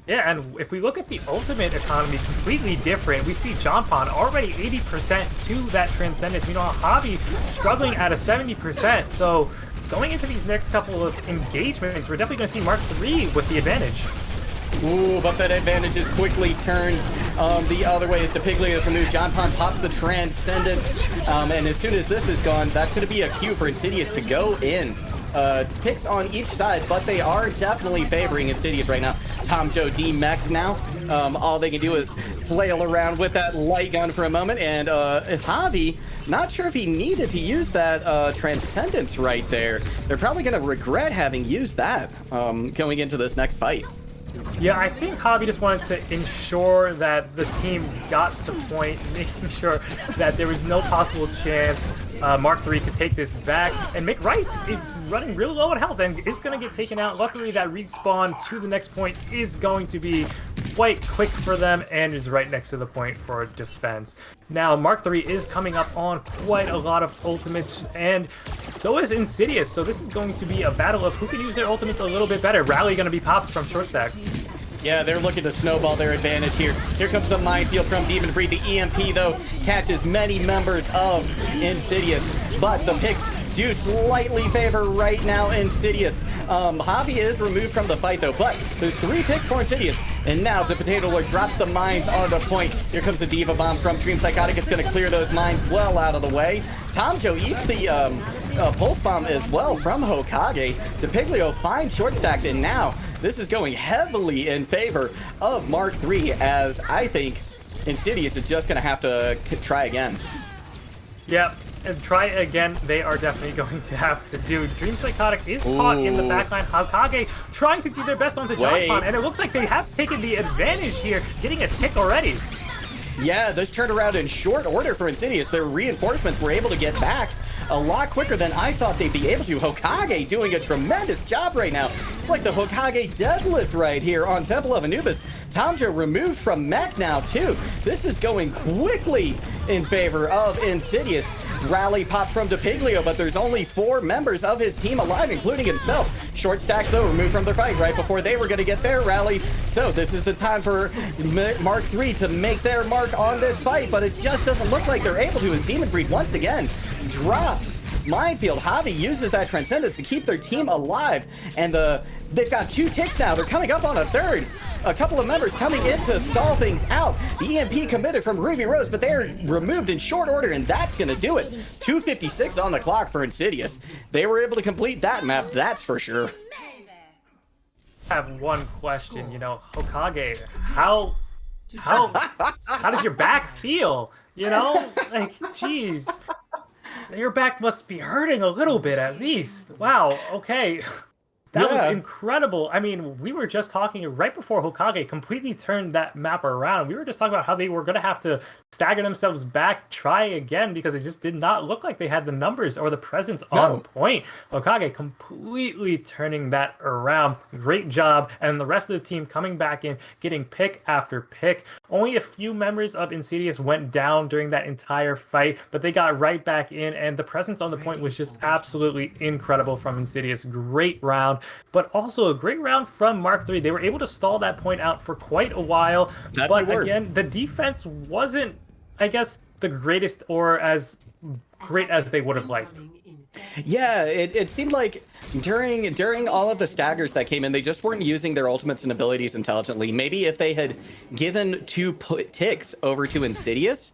Yeah, and if we look at the ultimate economy, completely different. We see Jonpon already 80% to that Transcendence. Meanwhile, Javi struggling at a 70%. So going into these next couple of engagements, we're definitely going to see Mark III with the advantage. Ooh, but that advantage is quickly turned the other way as the Piglet is removed. Jonpon pops the Transcendence, and as soon as this is gone, that's going to be a cue for Insidious to go in. Picks on each side, but they are definitely favoring Insidious right now. Tom Joe D-mech now. All they can do is flail around with that light gun for a moment, and Javi, not sure if he needed to use that Transcendence right there. They're probably going to regret having used that going into this next fight. Yeah, I think Javi just wanted to ensure that the team got the point, making sure that there was no possible chance Mark III could take this back. And Mick Rice is running real low on health and is going to get taken out. Luckily, that respawn to the next point is going to be quite quick for them and is right next to the point for defense. Now, Mark III is coming up on quite a lot of ultimates, and so is Insidious. So this is going to be a battle of who can use their ultimates a little bit better. Rally going to be popped from short stack. Yeah, they're looking to snowball their advantage here. Here comes the minefield from Demon Breed. The EMP, though, catches many members of Insidious, but the picks do slightly favor right now Insidious. Javi is removed from the fight, though, but there's 3 picks for Insidious, and now the Potato Lord drops the mines on the point. Here comes the Diva Bomb from Dream Psychotic. It's going to clear those mines well out of the way. Tomjo eats the Pulse Bomb as well from Hokage. DePiglio finds short stacked, and now this is going heavily in favor of Mark III, as I think Insidious is just going to have to try again. Yep. And try again, they are definitely going to have to do. Dream Psychotic is caught in the backline. Hokage trying to do their best onto John, and it looks like they have taken the advantage here, getting a tick already. Yeah, this turned around in short order for Insidious. Their reinforcements were able to get back a lot quicker than I thought they'd be able to. Hokage doing a tremendous job right now. It's like the Hokage deadlift right here on Temple of Anubis. Tomjo removed from mech now, too. This is going quickly in favor of Insidious. Rally popped from DePiglio, but there's only 4 members of his team alive, including himself. Short stack, though, removed from their fight right before they were going to get their rally. So this is the time for Mark III to make their mark on this fight, but it just doesn't look like they're able to, as Demon Breed once again drops Minefield. Javi uses that Transcendence to keep their team alive, and they've got 2 ticks now. They're coming up on a 3rd. A couple of members coming in to stall things out. The EMP committed from Ruby Rose, but they're removed in short order, and that's going to do it. 2:56 on the clock for Insidious. They were able to complete that map, that's for sure. I have one question, Hokage, how does your back feel? Like, geez. Your back must be hurting a little bit at least. Wow, okay. That was incredible. I mean, we were just talking right before Hokage completely turned that map around. We were just talking about how they were going to have to stagger themselves back, try again, because it just did not look like they had the numbers or the presence on point. Hokage completely turning that around. Great job. And the rest of the team coming back in, getting pick after pick. Only a few members of Insidious went down during that entire fight, but they got right back in, and the presence on the point was just absolutely incredible from Insidious. Great round. But also a great round from Mark III. They were able to stall that point out for quite a while. But again, the defense wasn't, I guess, the greatest or as great as they would have liked. Yeah, it seemed like during all of the staggers that came in, they just weren't using their ultimates and abilities intelligently. Maybe if they had given 2 ticks over to Insidious,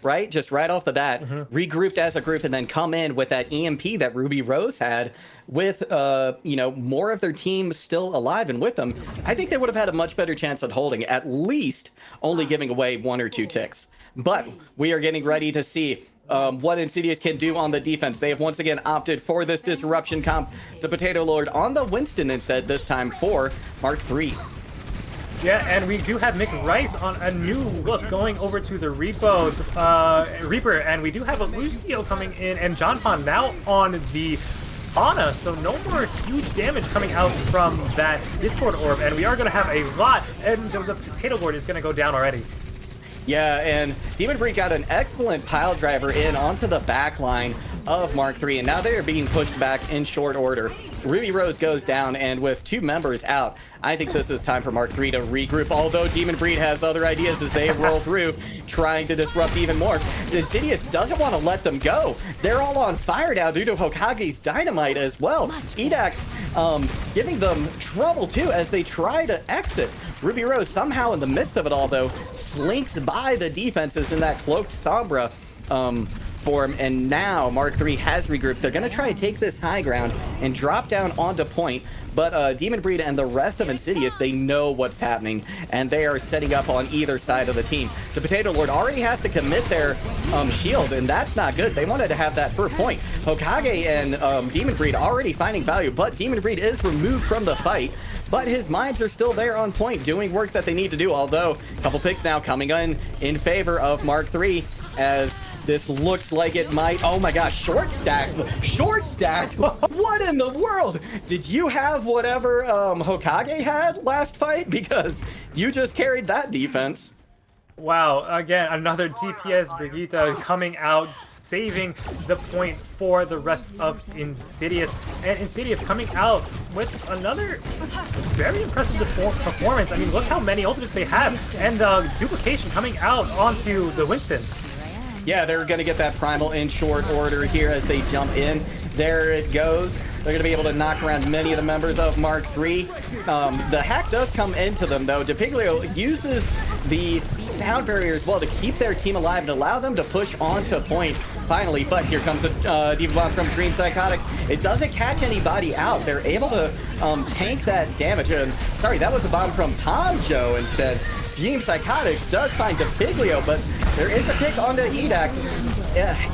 right? Just right off the bat, regrouped as a group, and then come in with that EMP that Ruby Rose had with, more of their team still alive and with them, I think they would have had a much better chance at holding, at least only giving away 1 or 2 ticks. But we are getting ready to see what Insidious can do on the defense. They have once again opted for this disruption comp. The Potato Lord on the Winston instead, this time for Mark III. Yeah, and we do have Mick Rice on a new look going over to the Reaper, and we do have a Lucio coming in, and John Pond now on the Ana, so no more huge damage coming out from that Discord Orb, and we are going to have a lot, and the Potato Lord is going to go down already. Yeah, and Demon Breed got an excellent pile driver in onto the back line of Mark III, and now they are being pushed back in short order. Ruby Rose goes down, and with 2 members out, I think this is time for Mark III to regroup, although Demon Breed has other ideas as they roll through, trying to disrupt even more. Insidious doesn't want to let them go. They're all on fire now due to Hokage's dynamite as well. Edax giving them trouble, too, as they try to exit. Ruby Rose, somehow in the midst of it all, though, slinks by the defenses in that cloaked Sombra form, and now Mark III has regrouped. They're going to try and take this high ground and drop down onto point, but Demon Breed and the rest of Insidious, they know what's happening, and they are setting up on either side of the team. The Potato Lord already has to commit there shield, and that's not good. They wanted to have that for point. Hokage and Demon Breed already finding value, but Demon Breed is removed from the fight. But his mines are still there on point, doing work that they need to do, although a couple picks now coming in favor of Mark III, as this looks like it might... Oh my gosh, short stacked! What in the world? Did you have whatever Hokage had last fight? Because you just carried that defense. Wow, again, another DPS Brigitte coming out, saving the point for the rest of Insidious. And Insidious coming out with another very impressive performance. I mean, look how many ultimates they have. And the duplication coming out onto the Winston. Yeah, they're going to get that primal in short order here as they jump in. There it goes. They're going to be able to knock around many of the members of Mark III. The hack does come into them, though. DePiglio uses the sound barrier as well to keep their team alive and allow them to push onto point finally. But here comes a Diva Bomb from Dream Psychotic. It doesn't catch anybody out. They're able to tank that damage. And sorry, that was a bomb from Tom Joe instead. Dream Psychotics does find DePiglio, but there is a pick onto Edax.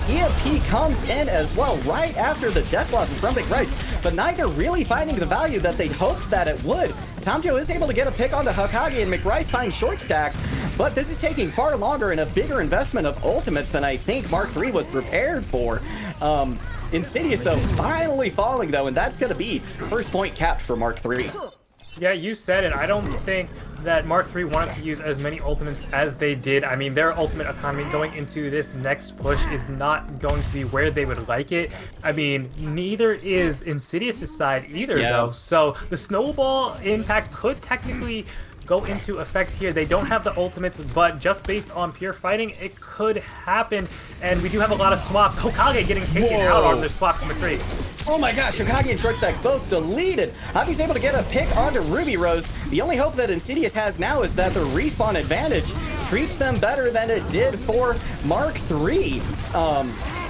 EMP comes in as well right after the Death Blossom from McRice, but neither really finding the value that they'd hoped that it would. Tom Joe is able to get a pick onto Hokage, and McRice finds short stack, but this is taking far longer and a bigger investment of ultimates than I think Mark III was prepared for. Insidious, though, finally falling, though, and that's going to be first point capped for Mark III. Yeah, you said it. I don't think that Mark III wanted to use as many ultimates as they did. I mean, their ultimate economy going into this next push is not going to be where they would like it. I mean, neither is Insidious's side either, though. So the snowball impact could technically go into effect here. They don't have the ultimates, but just based on pure fighting, it could happen. And we do have a lot of swaps. Hokage getting taken out on their swaps in McCree. Oh my gosh, Hokage and short stack both deleted. Javi's able to get a pick onto Ruby Rose. The only hope that Insidious has now is that the respawn advantage treats them better than it did for Mark III.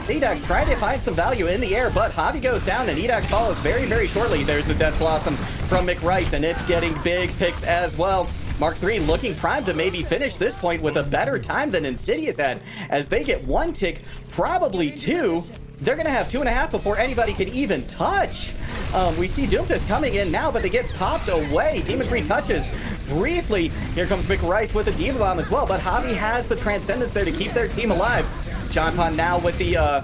Edax trying to find some value in the air, but Javi goes down and Edax follows very, very shortly. There's the Death Blossom from McRice, and it's getting big picks as well. Mark III looking primed to maybe finish this point with a better time than Insidious had, as they get one tick, probably two. They're going to have 2.5 before anybody could even touch. We see Doomfist coming in now, but they get popped away. Demon Breed touches briefly. Here comes McRice with the Diva Bomb as well, but Javi has the Transcendence there to keep their team alive. John Pond now with the,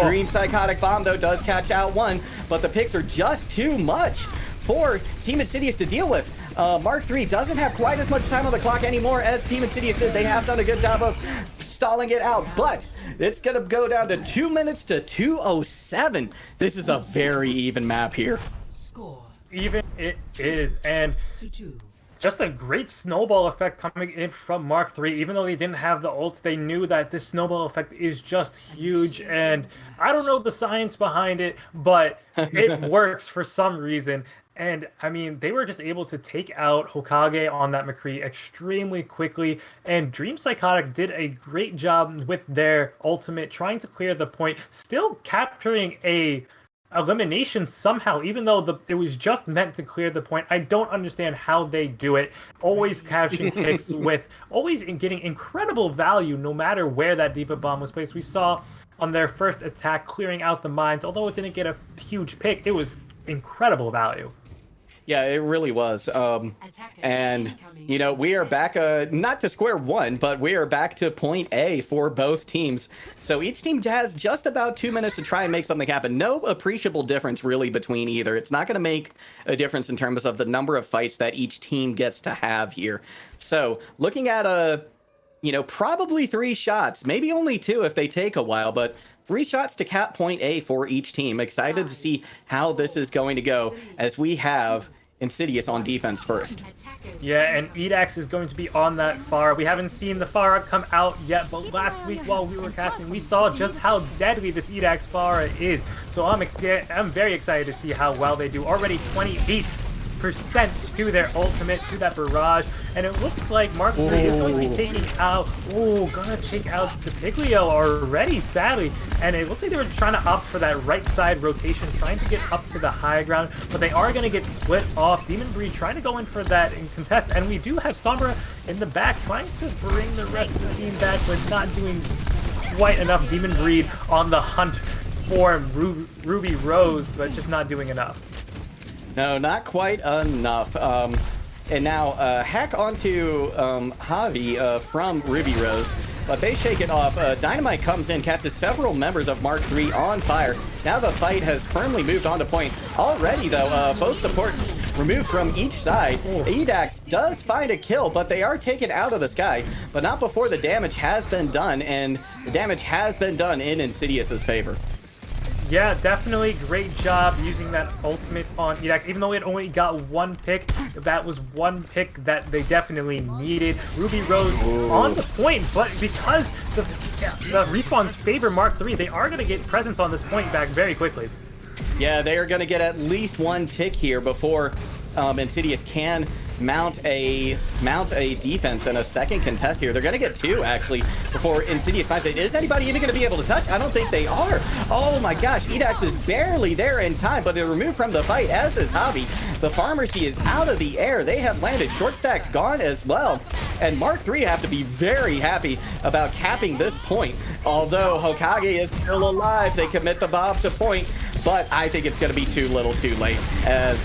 Dream Psychotic Bomb, though, does catch out one, but the picks are just too much for Team Insidious to deal with. Mark III doesn't have quite as much time on the clock anymore as Team Insidious did. They have done a good job of stalling it out, but it's going to go down to 2 minutes to 2:07. This is a very even map here. Score. Even it is, and 2-2. just a great snowball effect coming in from Mark III. Even though they didn't have the ults, they knew that this snowball effect is just huge, and I don't know the science behind it, but it works for some reason. And, I mean, they were just able to take out Hokage on that McCree extremely quickly, and Dream Psychotic did a great job with their ultimate, trying to clear the point, still capturing a elimination somehow, even though it was just meant to clear the point. I don't understand how they do it. Always catching picks with always getting incredible value no matter where that Diva Bomb was placed. We saw on their first attack clearing out the mines, although it didn't get a huge pick, it was incredible value. Yeah, it really was. And, you know, we are back, not to square one, but we are back to point A for both teams. So each team has just about 2 minutes to try and make something happen. No appreciable difference really between either. It's not going to make a difference in terms of the number of fights that each team gets to have here. So looking at probably 3 shots, maybe only 2 if they take a while, but 3 shots to cap point A for each team. Excited to see how this is going to go as we have Insidious on defense first. Yeah, and Edax is going to be on that Pharah. We haven't seen the Pharah come out yet, but last week while we were casting, we saw just how deadly this Edax Pharah is. So I'm very excited to see how well they do. Already 28% to their ultimate, to that barrage, and it looks like Mark III is going to be taking out, gonna take out DePiglio already, sadly, and it looks like they were trying to opt for that right side rotation, trying to get up to the high ground, but they are going to get split off. Demon Breed trying to go in for that in contest, and we do have Sombra in the back trying to bring the rest of the team back, but not doing quite enough. Demon Breed on the hunt for Ruby Rose, but just not doing enough. No, not quite enough. And now hack onto Javi from Ruby Rose, but they shake it off. Dynamite comes in, catches several members of Mark III on fire. Now the fight has firmly moved on to point. Already, though, both supports removed from each side. Edax does find a kill, but they are taken out of the sky, but not before the damage has been done, and the damage has been done in Insidious's favor. Yeah, definitely great job using that ultimate on Edax. Even though it only got one pick, that was one pick that they definitely needed. Ruby Rose on the point, but because the respawns favor Mark III, they are going to get presence on this point back very quickly. Yeah, they are going to get at least one tick here before Insidious can mount a defense and a second contest here. They're going to get two, actually, before Insidious finds it. Is anybody even going to be able to touch? I don't think they are. Oh my gosh, Edax is barely there in time, but they're removed from the fight, as is Javi. The Pharmacy is out of the air. They have landed. Short stack gone as well. And Mark III have to be very happy about capping this point. Although Hokage is still alive, they commit the bomb to point, but I think it's going to be too little too late, as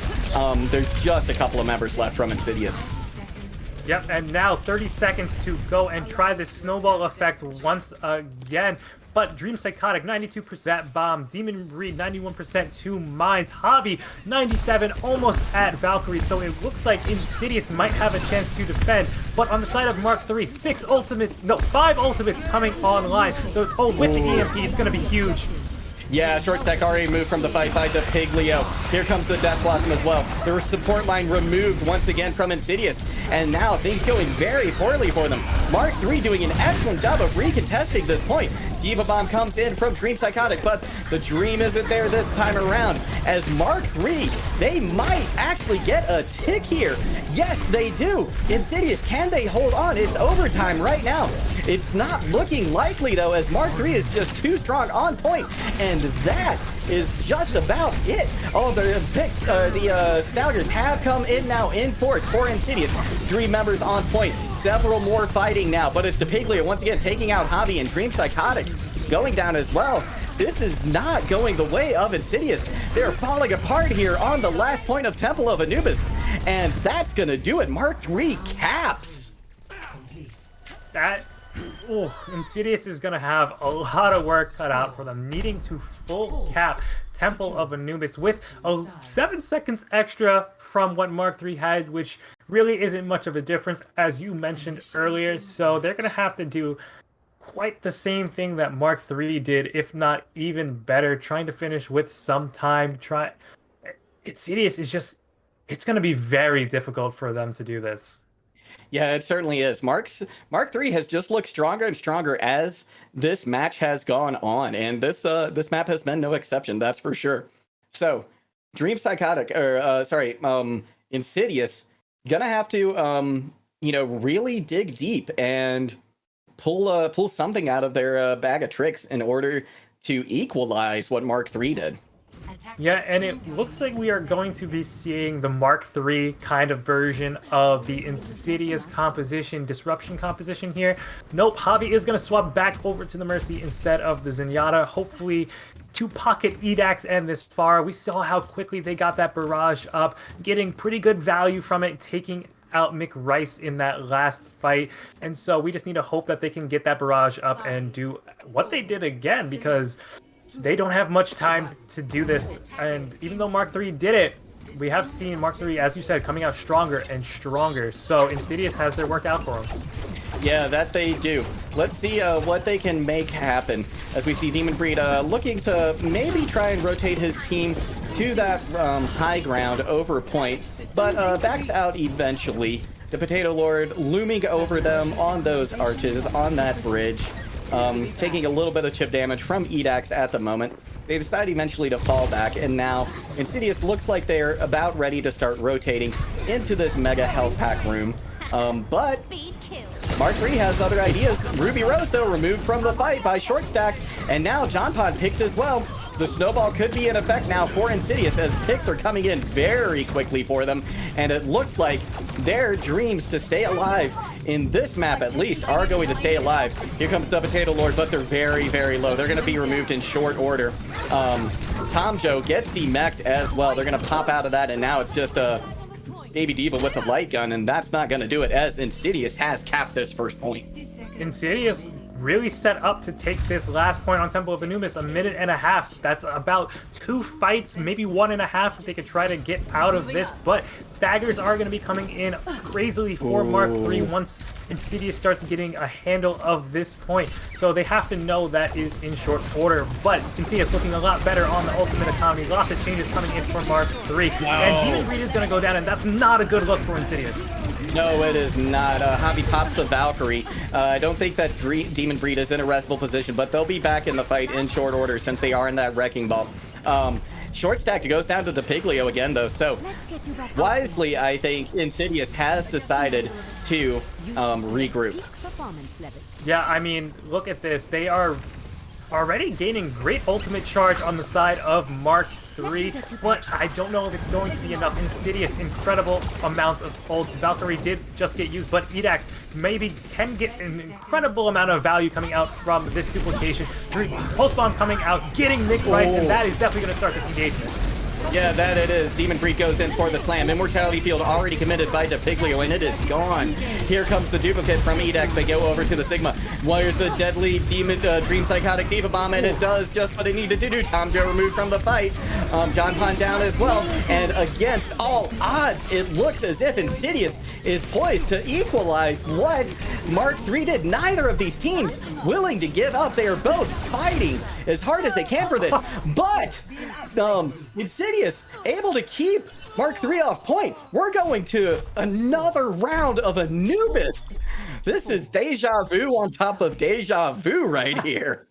there's just a couple of members left from Insidious. Yep, and now 30 seconds to go and try this snowball effect once again. But Dream Psychotic, 92% bomb. Demon Breed, 91% to Mines. Javi, 97, almost at Valkyrie. So it looks like Insidious might have a chance to defend. But on the side of Mark III, 5 ultimates coming online. So with the EMP, it's going to be huge. Yeah, short stack already moved from the fight by the Piglio. Here comes the Death Blossom as well. The support line removed once again from Insidious. And now things going very poorly for them. Mark III doing an excellent job of recontesting this point. Diva Bomb comes in from Dream Psychotic, but the dream isn't there this time around. As Mark III, they might actually get a tick here. Yes, they do. Insidious, can they hold on? It's overtime right now. It's not looking likely, though, as Mark III is just too strong on point. And that is just about it. Oh, the picks, the Stalkers have come in now in force for Insidious. 3 members on point. Several more fighting now, but it's the Piglio once again taking out Javi, and Dream Psychotic going down as well. This is not going the way of Insidious. They're falling apart here on the last point of Temple of Anubis, and that's gonna do it. Mark III caps. Insidious is gonna have a lot of work cut out for them, needing to full cap Temple of Anubis with 7 seconds extra from what Mark III had, which really isn't much of a difference, as you mentioned earlier. So they're going to have to do quite the same thing that Mark III did, if not even better, trying to finish with some time. Insidious is just, it's going to be very difficult for them to do this. Yeah, it certainly is. Mark III has just looked stronger and stronger as this match has gone on, and this map has been no exception, that's for sure. So, Dream Psychotic, Insidious, gonna have to, really dig deep and pull something out of their bag of tricks in order to equalize what Mark III did. Yeah, and it looks like we are going to be seeing the Mark III kind of version of the Insidious disruption composition here. Nope, Javi is going to swap back over to the Mercy instead of the Zenyatta, hopefully to pocket Edax and this far. We saw how quickly they got that barrage up, getting pretty good value from it, taking out Mick Rice in that last fight. And so we just need to hope that they can get that barrage up and do what they did again, because they don't have much time to do this. And even though Mark III did it, we have seen Mark III, as you said, coming out stronger and stronger. So Insidious has their work out for them. Yeah, that they do. Let's see what they can make happen, as we see Demon Breed looking to maybe try and rotate his team to that high ground over point, but backs out eventually. The Potato Lord looming over them on those arches, on that bridge. Taking a little bit of chip damage from Edax at the moment. They decide eventually to fall back, and now Insidious looks like they're about ready to start rotating into this mega health pack room. But Mark III has other ideas. Ruby Rose, though, removed from the fight by Short Stack, and now John Pod picked as well. The snowball could be in effect now for Insidious, as picks are coming in very quickly for them, and it looks like their dreams to stay alive in this map at least, are going to stay alive. Here comes the Potato Lord, but they're very, very low. They're going to be removed in short order. Tom Joe gets demeched as well. They're going to pop out of that, and now it's just a Baby Diva with a light gun, and that's not going to do it, as Insidious has capped this first point. Insidious really set up to take this last point on Temple of Anubis, 1.5 minutes. That's about 2 fights, maybe 1.5 that they could try to get out of this, but staggers are going to be coming in crazily for Mark III once Insidious starts getting a handle of this point. So they have to know that is in short order, but you can see it's looking a lot better on the ultimate economy. Lots of changes coming in for Mark III. Wow. And Demon Breed is going to go down, and that's not a good look for Insidious. No, it is not. Javi pops the Valkyrie. I don't think that Demon Breed is in a restful position, but they'll be back in the fight in short order since they are in that Wrecking Ball. Short stack, it goes down to the Piglio again, though. So wisely, I think Insidious has decided to regroup. Yeah, I mean, look at this. They are already gaining great ultimate charge on the side of Mark III, but I don't know if it's going to be enough. Insidious, incredible amounts of ults. Valkyrie did just get used, but Edax maybe can get an incredible amount of value coming out from this duplication. Pulse Bomb coming out, getting Nick Rice, and that is definitely going to start this engagement. Yeah, that it is. Demon Breed goes in for the slam. Immortality Field already committed by DePiglio, and it is gone. Here comes the duplicate from Edax. They go over to the Sigma. Wires the deadly Demon Dream Psychotic Diva Bomb, and it does just what it needed to do. Tom Joe removed from the fight. John Pond down as well. And against all odds, it looks as if Insidious is poised to equalize what Mark III did. Neither of these teams willing to give up. They are both fighting as hard as they can for this. But Insidious able to keep Mark III off point. We're going to another round of Anubis. This is deja vu on top of deja vu right here.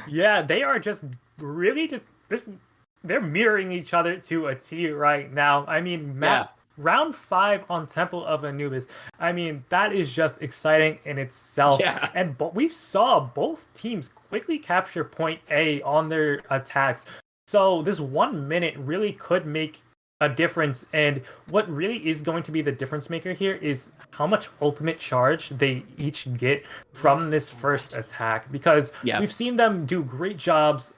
Yeah, they are just really they're mirroring each other to a T right now. I mean, round 5 on Temple of Anubis. I mean, that is just exciting in itself. Yeah. But we saw both teams quickly capture point A on their attacks. So this 1 minute really could make a difference, and what really is going to be the difference maker here is how much ultimate charge they each get from this first attack, because we've seen them do great jobs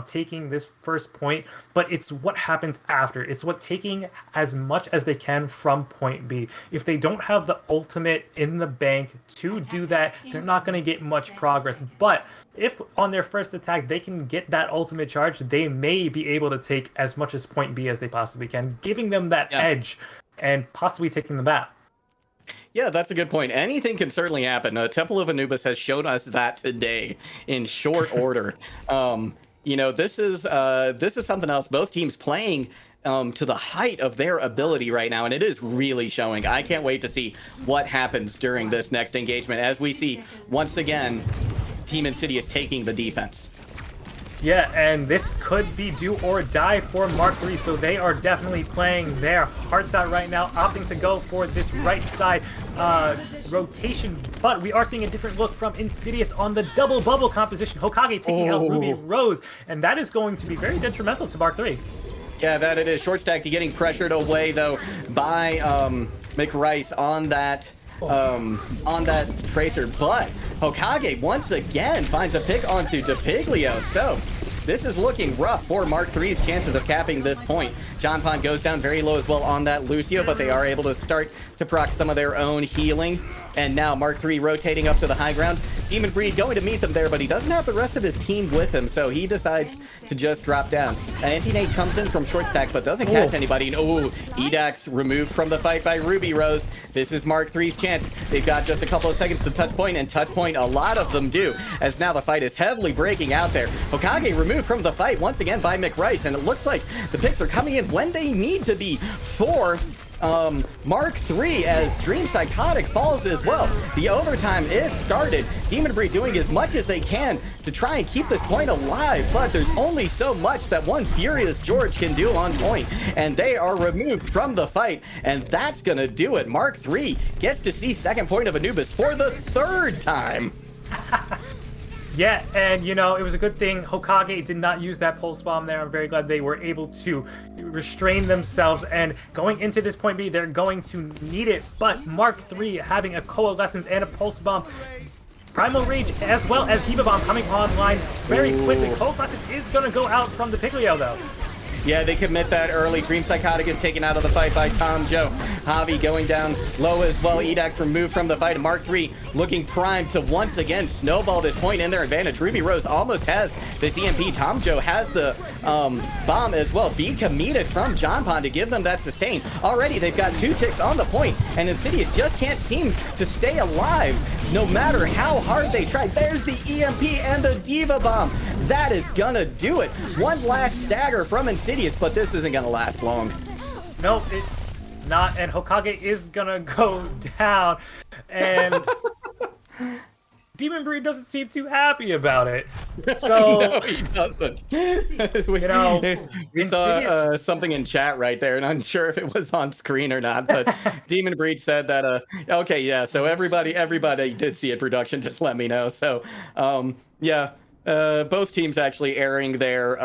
taking this first point, but it's what happens after. It's what taking as much as they can from point B. If they don't have the ultimate in the bank to do that, they're not going to get much progress. But if on their first attack they can get that ultimate charge, they may be able to take as much as point B as they possibly can, giving them that edge and possibly taking the map. Yeah, that's a good point. Anything can certainly happen. Temple of Anubis has shown us that today in short order. You know, this is something else. Both teams playing to the height of their ability right now, and it is really showing. I can't wait to see what happens during this next engagement as we see once again Team Insidious taking the defense. Yeah, and this could be do or die for Mark III, so they are definitely playing their hearts out right now, opting to go for this right side rotation. But we are seeing a different look from Insidious on the double bubble composition. Hokage taking out Ruby Rose, and that is going to be very detrimental to Mark III. Yeah, that it is. Short stack getting pressured away though by McRice on that tracer, but Hokage once again finds a pick onto DePiglio. So this is looking rough for Mark III's chances of capping this point. John Pond goes down very low as well on that Lucio, but they are able to start to proc some of their own healing. And now Mark III rotating up to the high ground. Demon Breed going to meet them there, but he doesn't have the rest of his team with him, so he decides to just drop down. Anti-Nate comes in from short stack, but doesn't catch anybody. And Edax removed from the fight by Ruby Rose. This is Mark III's chance. They've got just a couple of seconds to touch point, and touch point a lot of them do, as now the fight is heavily breaking out there. Hokage removed from the fight once again by McRice, and it looks like the picks are coming in when they need to be for Mark III, as Dream Psychotic falls as well. The overtime is started. Demon Breed doing as much as they can to try and keep this point alive, but there's only so much that one Furious George can do on point, and they are removed from the fight, and that's gonna do it. Mark III gets to see second point of Anubis for the third time. Yeah, and you know, it was a good thing Hokage did not use that pulse bomb there. I'm very glad they were able to restrain themselves. And going into this point B, they're going to need it. But Mark III having a coalescence and a pulse bomb, Primal Rage as well as Diva Bomb coming online very quickly. Ooh. Coalescence is going to go out from the Piglio though. Yeah, they commit that early. Dream Psychotic is taken out of the fight by Tom Joe. Javi going down low as well. Edax removed from the fight. Mark III looking primed to once again snowball this point in their advantage. Ruby Rose almost has this EMP. Tom Joe has the bomb as well. Be committed from John Pond to give them that sustain. Already they've got 2 ticks on the point, and Insidious just can't seem to stay alive no matter how hard they try. There's the EMP and the Diva Bomb. That is gonna do it. One last stagger from Insidious, but this isn't gonna last long. Nope, it not. And Hokage is gonna go down, and Demon Breed doesn't seem too happy about it. So no, he doesn't. we saw something in chat right there, and I'm sure if it was on screen or not. But Demon Breed said that. Okay, yeah. So everybody did see it production. Just let me know. So, yeah. Both teams actually airing their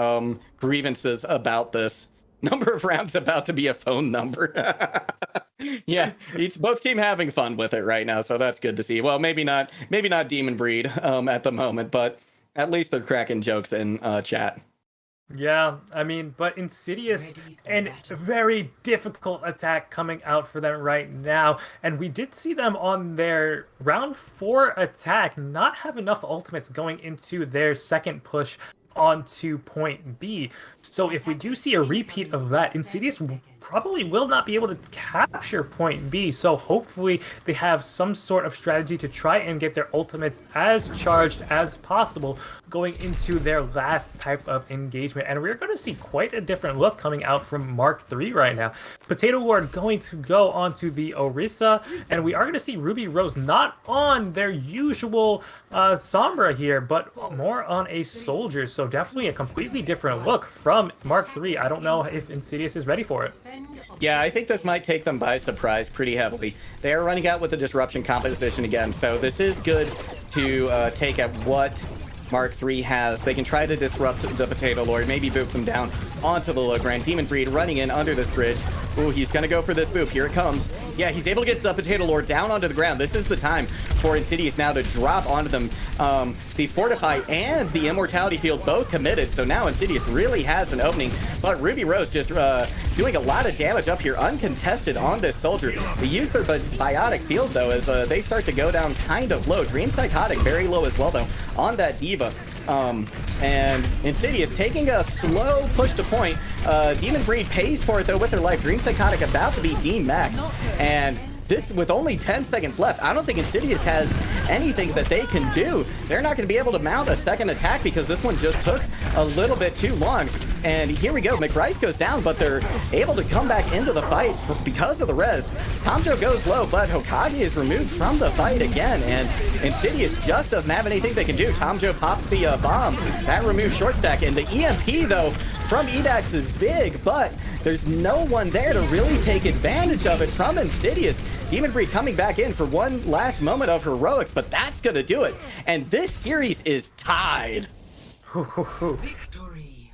grievances about this. Number of rounds about to be a phone number. Yeah, both team having fun with it right now, so that's good to see. Well, maybe not Demon Breed at the moment, but at least they're cracking jokes in chat. yeah, I mean, but Insidious and a very difficult attack coming out for them right now. And we did see them on their round 4 attack not have enough ultimates going into their second push onto point B. So if we do see a repeat of that, Insidious probably will not be able to capture point B. So hopefully they have some sort of strategy to try and get their ultimates as charged as possible going into their last type of engagement. And we're going to see quite a different look coming out from Mark III right now. Potato Lord going to go onto the Orisa, and we are going to see Ruby Rose not on their usual Sombra here, but more on a soldier. So definitely a completely different look from Mark III. I don't know if Insidious is ready for it. Yeah, I think this might take them by surprise pretty heavily. They are running out with the disruption composition again, so this is good to take at what Mark III has. They can try to disrupt the Potato Lord, maybe boop them down onto the low ground. Demon Breed running in under this bridge. Ooh, he's gonna go for this boop. Here it comes. Yeah, he's able to get the Potato Lord down onto the ground. This is the time for Insidious now to drop onto them. The Fortify and the Immortality Field both committed, so now Insidious really has an opening. But Ruby Rose just doing a lot of damage up here, uncontested on this soldier. They use their Biotic Field, though, as they start to go down kind of low. Dream Psychotic very low as well, though, on that Diva. And Insidious taking a slow push to point. Demon Breed pays for it though with their life. Dream Psychotic about to be D-Max. And this with only 10 seconds left, I don't think Insidious has anything that they can do. They're not going to be able to mount a second attack because this one just took a little bit too long. And here we go. McBrice goes down, but they're able to come back into the fight because of the res. Tomjo goes low, but Hokage is removed from the fight again. And Insidious just doesn't have anything they can do. Tomjo pops the bomb. That removes short stack. And the EMP, though, from Edax is big, but there's no one there to really take advantage of it from Insidious. Demon Breed coming back in for one last moment of heroics, but that's going to do it. And this series is tied.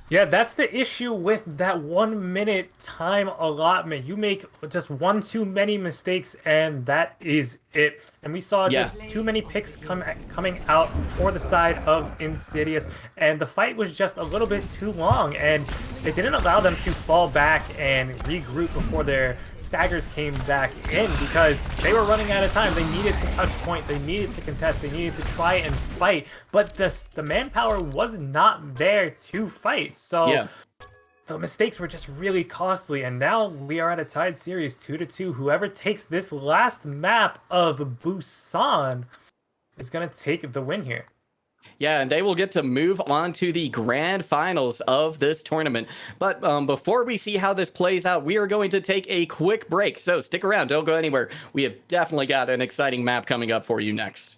Yeah, that's the issue with that 1 minute time allotment. You make just one too many mistakes, and that is it. And we saw just too many picks coming out for the side of Insidious, and the fight was just a little bit too long, and it didn't allow them to fall back and regroup before their staggers came back in because they were running out of time. They needed to touch point, they needed to contest, they needed to try and fight, but the manpower was not there to fight. So the mistakes were just really costly, and now we are at a tied series 2-2. Whoever takes this last map of Busan is going to take the win here. Yeah, and they will get to move on to the grand finals of this tournament. But before we see how this plays out, we are going to take a quick break. So stick around, don't go anywhere. We have definitely got an exciting map coming up for you next.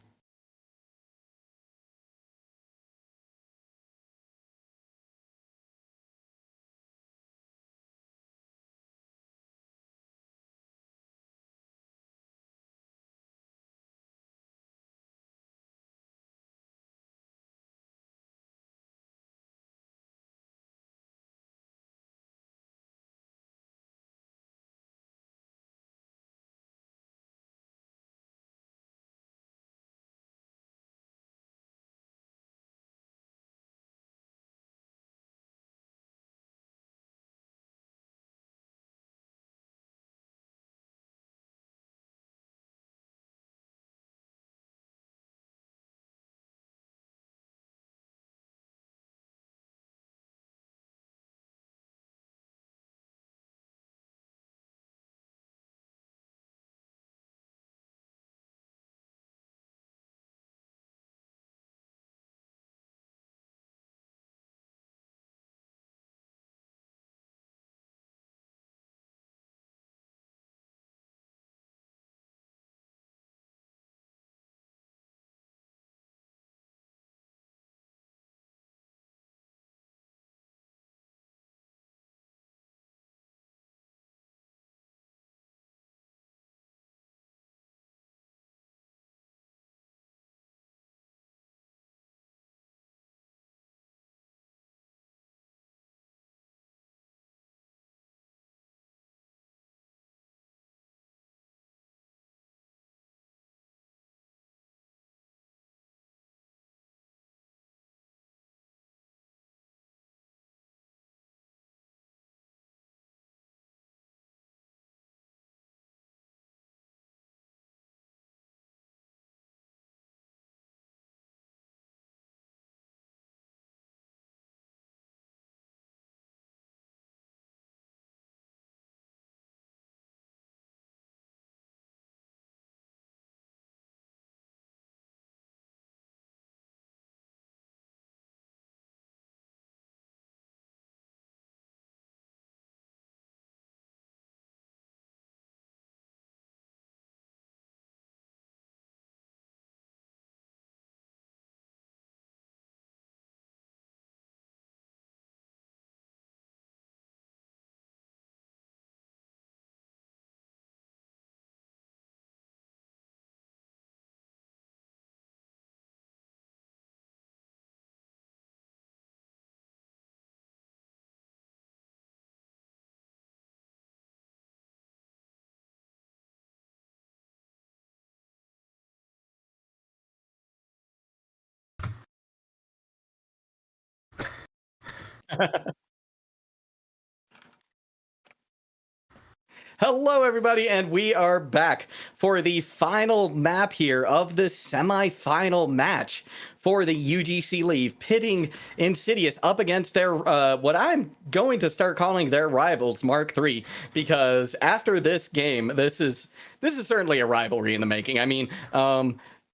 Hello, everybody, and we are back for the final map here of the semi-final match for the UGC League, pitting Insidious up against their what I'm going to start calling their rivals, Mark III, because after this game, this is certainly a rivalry in the making. I mean,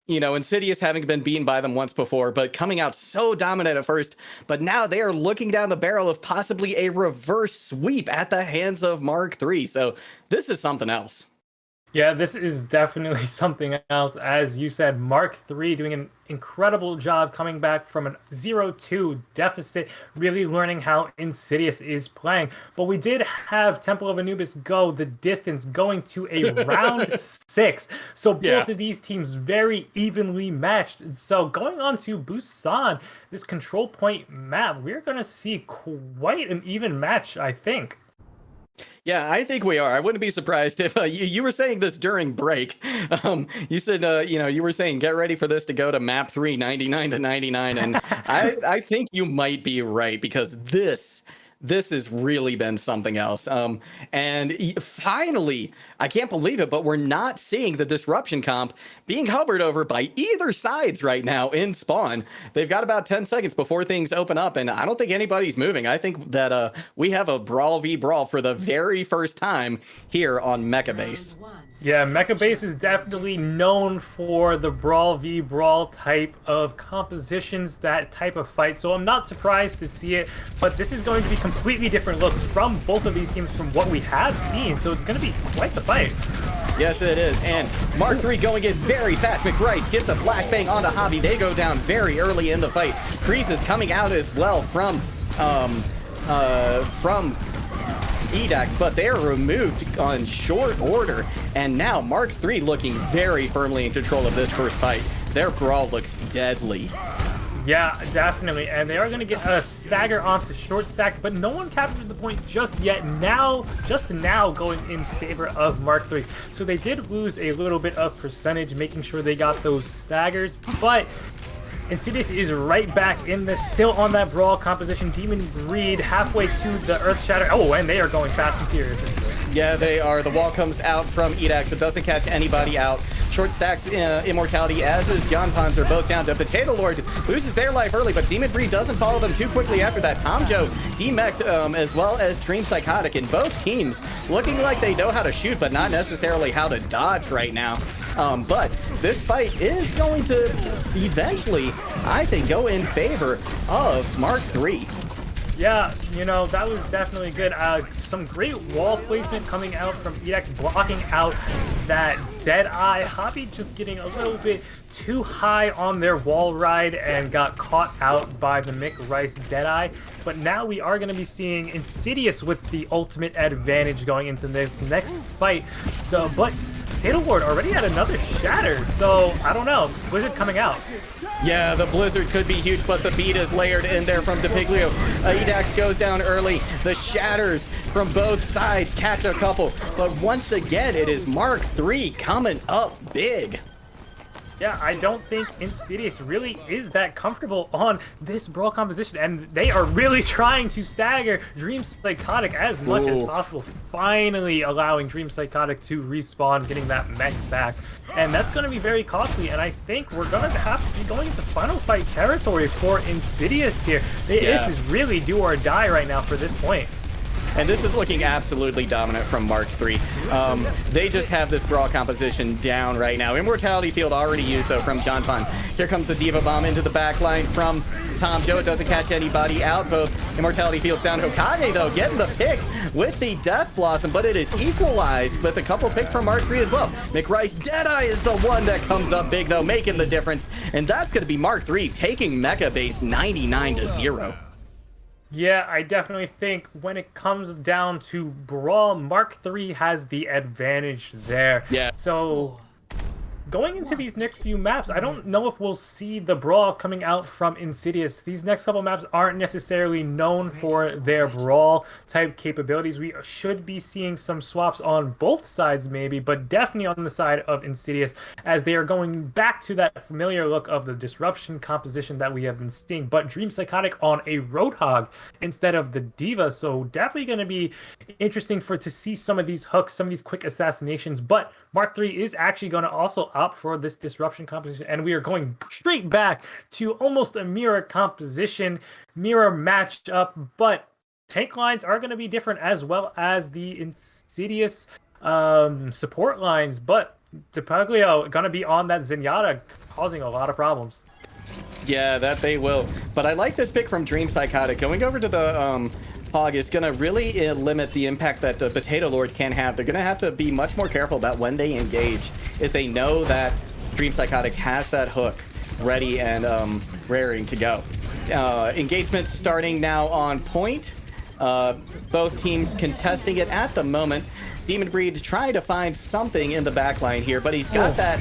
you know, Insidious having been beaten by them once before, but coming out so dominant at first, but now they are looking down the barrel of possibly a reverse sweep at the hands of Mark III. So this is something else. Yeah, this is definitely something else. As you said, Mark III doing an incredible job coming back from a 0-2 deficit, really learning how Insidious is playing. But we did have Temple of Anubis go the distance, going to a round 6. So both of these teams very evenly matched. So going on to Busan, this control point map, we're going to see quite an even match, I think. Yeah, I think we are. I wouldn't be surprised if you were saying this during break. You said, you know, you were saying get ready for this to go to map 3, 99 to 99. And I think you might be right, because this has really been something else. And finally, I can't believe it, but we're not seeing the disruption comp being hovered over by either sides right now in spawn. They've got about 10 seconds before things open up, and I don't think anybody's moving. I think that we have a Brawl v Brawl for the very first time here on Mecha Base. Yeah, Mecha Base is definitely known for the Brawl v Brawl type of compositions, that type of fight, so I'm not surprised to see it, but this is going to be completely different looks from both of these teams from what we have seen, so it's going to be quite the fight. Yes, it is, and Mark III going in very fast. McBrice gets a flashbang onto Hobby. They go down very early in the fight. Kreese is coming out as well from Edax, but they are removed on short order, and now Mark III looking very firmly in control of this first fight. Their brawl looks deadly. Yeah, definitely, and they are going to get a stagger onto short stack, but no one captured the point just yet. Just now going in favor of Mark III. So they did lose a little bit of percentage, making sure they got those staggers, but Insidious is right back in this, still on that brawl composition. Demon Breed halfway to the Earth Shatter. Oh, and they are going fast and furious. Yeah, they are. The wall comes out from Edax. It doesn't catch anybody out. Short stacks immortality, as is John Panzer, both down. The Potato Lord loses their life early, but Demon Breed doesn't follow them too quickly after that. Tom Joe demeched, as well as Dream Psychotic, and both teams looking like they know how to shoot, but not necessarily how to dodge right now. But this fight is going to eventually, I think, go in favor of Mark III. Yeah, you know, that was definitely good. Some great wall placement coming out from Edax, blocking out that Deadeye. Hobby just getting a little bit too high on their wall ride and got caught out by the Mick Rice Deadeye. But now we are going to be seeing Insidious with the ultimate advantage going into this next fight. So, but Potato Lord already had another shatter, so I don't know. Blizzard coming out. Yeah, the Blizzard could be huge, but the beat is layered in there from DePiglio. Edax goes down early. The shatters from both sides catch a couple, but once again, it is Mark III coming up big. Yeah, I don't think Insidious really is that comfortable on this brawl composition, and they are really trying to stagger Dream Psychotic as much as possible, finally allowing Dream Psychotic to respawn, getting that mech back, and that's going to be very costly, and I think we're going to have to be going into final fight territory for Insidious here. This is really do or die right now for this point. And this is looking absolutely dominant from Mark III. They just have this brawl composition down right now. Immortality Field already used, though, from John Fun. Here comes the Diva Bomb into the back line from Tom Joe. It doesn't catch anybody out. Both Immortality Fields down. Hokage, though, getting the pick with the Death Blossom, but it is equalized with a couple picks from Mark III as well. McRice Deadeye is the one that comes up big, though, making the difference. And that's going to be Mark III taking Mecha Base 99-0. Yeah, I definitely think when it comes down to brawl, Mark III has the advantage there. Yeah. So going into these next few maps, I don't know if we'll see the brawl coming out from Insidious. These next couple maps aren't necessarily known for their brawl type capabilities. We should be seeing some swaps on both sides maybe, but definitely on the side of Insidious, as they are going back to that familiar look of the disruption composition that we have been seeing, but Dream Psychotic on a Roadhog instead of the Diva. So definitely going to be interesting to see some of these hooks, some of these quick assassinations. But Mark III is actually going to also opt for this disruption composition, and we are going straight back to almost a mirror composition, mirror matchup, but tank lines are going to be different, as well as the Insidious support lines. But DePaglio going to be on that Zenyatta, causing a lot of problems. Yeah, that they will. But I like this pick from Dream Psychotic. Going over to the Hog is going to really limit the impact that the Potato Lord can have. They're going to have to be much more careful about when they engage, if they know that Dream Psychotic has that hook ready and raring to go. Engagement starting now on point. Both teams contesting it at the moment. Demon Breed trying to find something in the backline here, but he's got that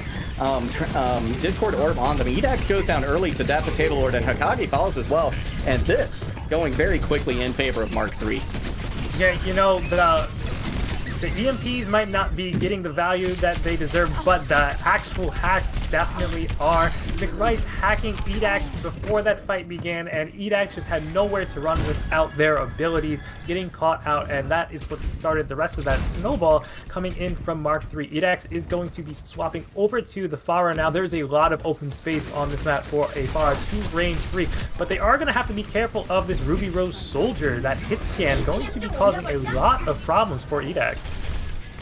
Discord Orb on them. Edax goes down early to that Potato Lord, and Hokage follows as well. And this going very quickly in favor of Mark III. Yeah, you know, the EMPs might not be getting the value that they deserve, but the actual hacks definitely are. McRice hacking Edax before that fight began, and Edax just had nowhere to run without their abilities, getting caught out, and that is what started the rest of that snowball coming in from Mark III. Edax is going to be swapping over to the Pharah now. There's a lot of open space on this map for a Pharah to range 3, but they are going to have to be careful of this Ruby Rose Soldier. That hit scan going to be causing a lot of problems for Edax.